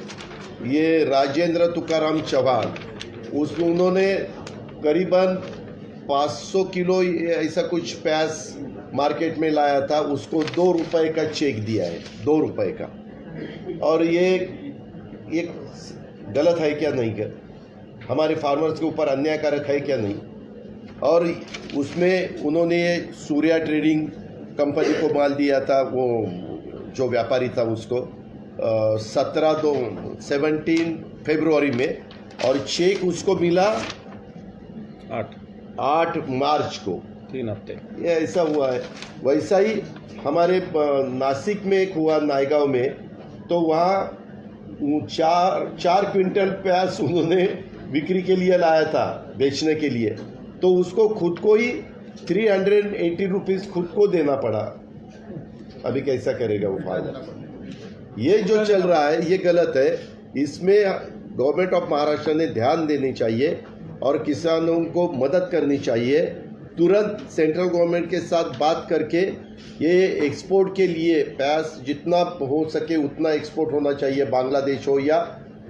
ये राजेंद्र तुकाराम चौहान, उन्होंने करीबन 500 किलो ऐसा कुछ प्याज मार्केट में लाया था, उसको 2 रुपए का चेक दिया है, 2 रुपए का। और ये गलत है क्या? नहीं क्या हमारे फार्मर्स के ऊपर अन्यायकारक है क्या? नहीं। और उसमें उन्होंने सूर्या ट्रेडिंग कंपनी को माल दिया था, वो जो व्यापारी था उसको 17 फरवरी में, और चेक उसको मिला 8 मार्च को, 3 हफ्ते। ये ऐसा हुआ है। वैसा ही हमारे नासिक में एक हुआ, नायगांव में, तो वहाँ 4 क्विंटल प्याज उन्होंने बिक्री के लिए लाया था, बेचने के लिए, तो उसको खुद को ही 380 रुपीज़ खुद को देना पड़ा। अभी कैसा करेगा वो फायदा? ये जो चल रहा है ये गलत है। इसमें गवर्नमेंट ऑफ महाराष्ट्र ने ध्यान देनी चाहिए और किसानों को मदद करनी चाहिए। तुरंत सेंट्रल गवर्नमेंट के साथ बात करके ये एक्सपोर्ट के लिए प्याज जितना हो सके उतना एक्सपोर्ट होना चाहिए, बांग्लादेश हो या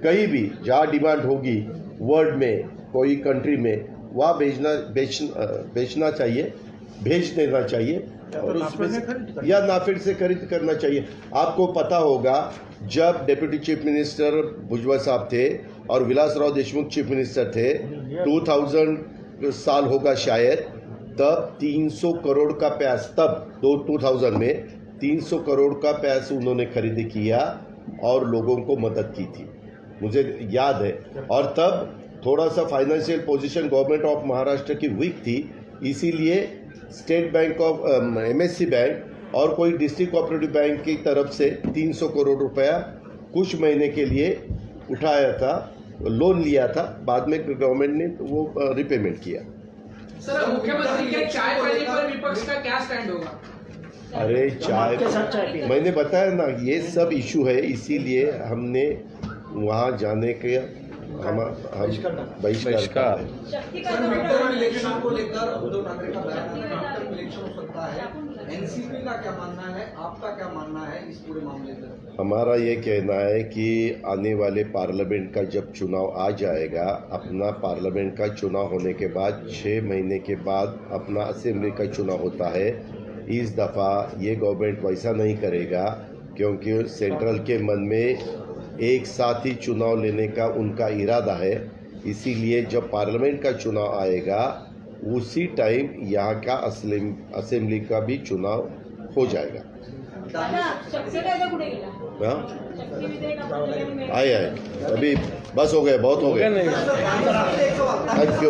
कहीं भी जहाँ डिमांड होगी वर्ल्ड में, कोई कंट्री में, वहाँ बेचना चाहिए, भेज देना चाहिए, और उसमें या नाफेड से खरीद करना चाहिए। आपको पता होगा, जब डिप्टी चीफ मिनिस्टर भुजबळ साहब थे और विलासराव देशमुख चीफ मिनिस्टर थे, 2000 साल होगा शायद, तब 300 करोड़ का प्याज, तब 2000 में 300 करोड़ का प्याज उन्होंने खरीद किया और लोगों को मदद की थी, मुझे याद है। और तब थोड़ा सा financial position government of Maharashtra की वीक थी, इसीलिए state bank of MSC bank और कोई डिस्ट्रिक्ट कोऑपरेटिव बैंक की तरफ से 300 करोड़ रुपया कुछ महीने के लिए उठाया था, लोन लिया था। बाद में गवर्नमेंट ने वो रिपेमेंट किया। सर, मुख्यमंत्री के चाय पानी पर विपक्ष का क्या स्टैंड होगा? अरे चाय, मैंने बताया ना, ये सब इशू है, इसीलिए हमने वहाँ जाने के हम बहिष्कार। इलेक्शन को लेकर उद्धव ठाकरे का बयान इलेक्शन हो सकता है, एनसीपी का क्या मानना है, आपका क्या मानना है इस पूरे मामले पर? हमारा ये कहना है कि आने वाले पार्लियामेंट का जब चुनाव आ जाएगा, अपना पार्लियामेंट का चुनाव होने के बाद 6 महीने के बाद अपना असेंबली का चुनाव होता है। इस दफ़ा ये गवर्नमेंट वैसा नहीं करेगा, क्योंकि सेंट्रल के मन में एक साथ ही चुनाव लेने का उनका इरादा है। इसीलिए जब पार्लियामेंट का चुनाव आएगा, उसी टाइम यहाँ का असेंबली का भी चुनाव हो जाएगा। दादा शक्ती कायदा कुठे गेला? हाँ शक्ती विधेयक आपण ठिकाणी मिळेल. आए अभी बस हो गए बहुत हो गए नहीं थैंक यू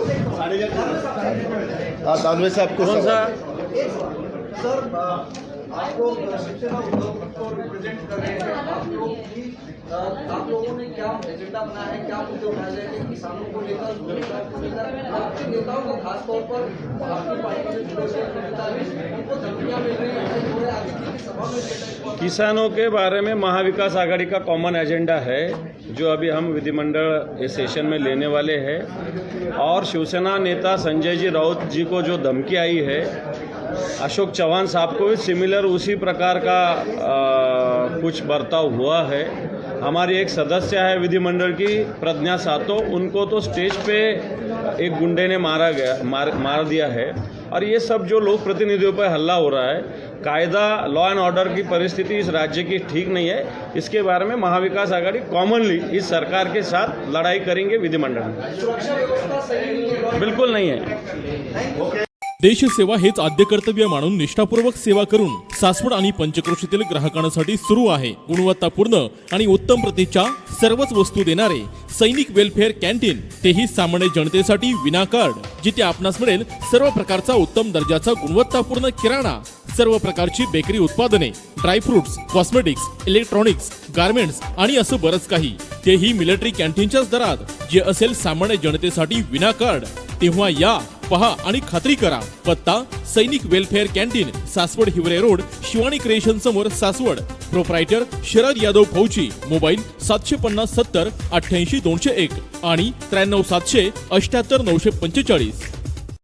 हाँ दानवे साहब कुछ कौन सा सवाल? सर आप लोग शिवसेना उद्धव को रिप्रेजेंट कर रहे हैं, आप लोगों ने क्या एजेंडा बनाया है, क्या मुद्दे उठाए जाएंगे किसानों को लेकर, रोजगार को लेकर? आपके नेताओं को खासतौर पर आपकी पार्टी से जुड़े हुए नेता हैं, उनको धमकियां मिल रही हैं, उन्होंने आगे की सभा में किसानों के बारे में महाविकास आघाड़ी का कॉमन एजेंडा है जो अभी हम विधिमंडल इस सेशन में लेने वाले हैं। और शिवसेना नेता संजय जी राउत जी को जो धमकी आई है, अशोक चौहान साहब को भी सिमिलर उसी प्रकार का कुछ बर्ताव हुआ है। हमारी एक सदस्य है विधिमंडल की प्रज्ञा सातो, उनको तो स्टेज पे एक गुंडे ने मार दिया है। और ये सब जो लोक प्रतिनिधियों पर हल्ला हो रहा है, कायदा लॉ एंड ऑर्डर की परिस्थिति इस राज्य की ठीक नहीं है। इसके बारे में महाविकास आघाड़ी कॉमनली इस सरकार के साथ लड़ाई करेंगे विधिमंडल में। सुरक्षा व्यवस्था सही नहीं है। बिल्कुल नहीं है। देशसेवा हेच आद्य कर्तव्य मानून निष्ठापूर्वक सेवा करून सासवड आणि पंचक्रोशीतील ग्राहकांसाठी सुरू आहे गुणवत्तापूर्ण आणि उत्तम प्रतीच्या सर्वच वस्तू देणारे सैनिक वेलफेअर कॅन्टीन, तेही सामान्य जनतेसाठी विनाकार्ड, जिथे आपणास मिळेल सर्व प्रकारचा उत्तम दर्जाचा गुणवत्तापूर्ण किराणा, सर्व प्रकारची बेकरी उत्पादने, ड्रायफ्रुट्स, कॉस्मेटिक्स, इलेक्ट्रॉनिक्स, गारमेंट्स आणि असं बरंच काही, तेही मिलिटरी कॅन्टीनच्याच दरात, जे असेल सामान्य जनतेसाठी विनाकार्ड। तेव्हा या, पहा आणि खात्री करा। पत्ता सैनिक welfare canteen, Saswad Hiware road, Shivani creation समोर, सासवड। प्रोप्रायटर शरद यादव फौजी। मोबाईल 750 70 88 201 आणि 93 700 78 945।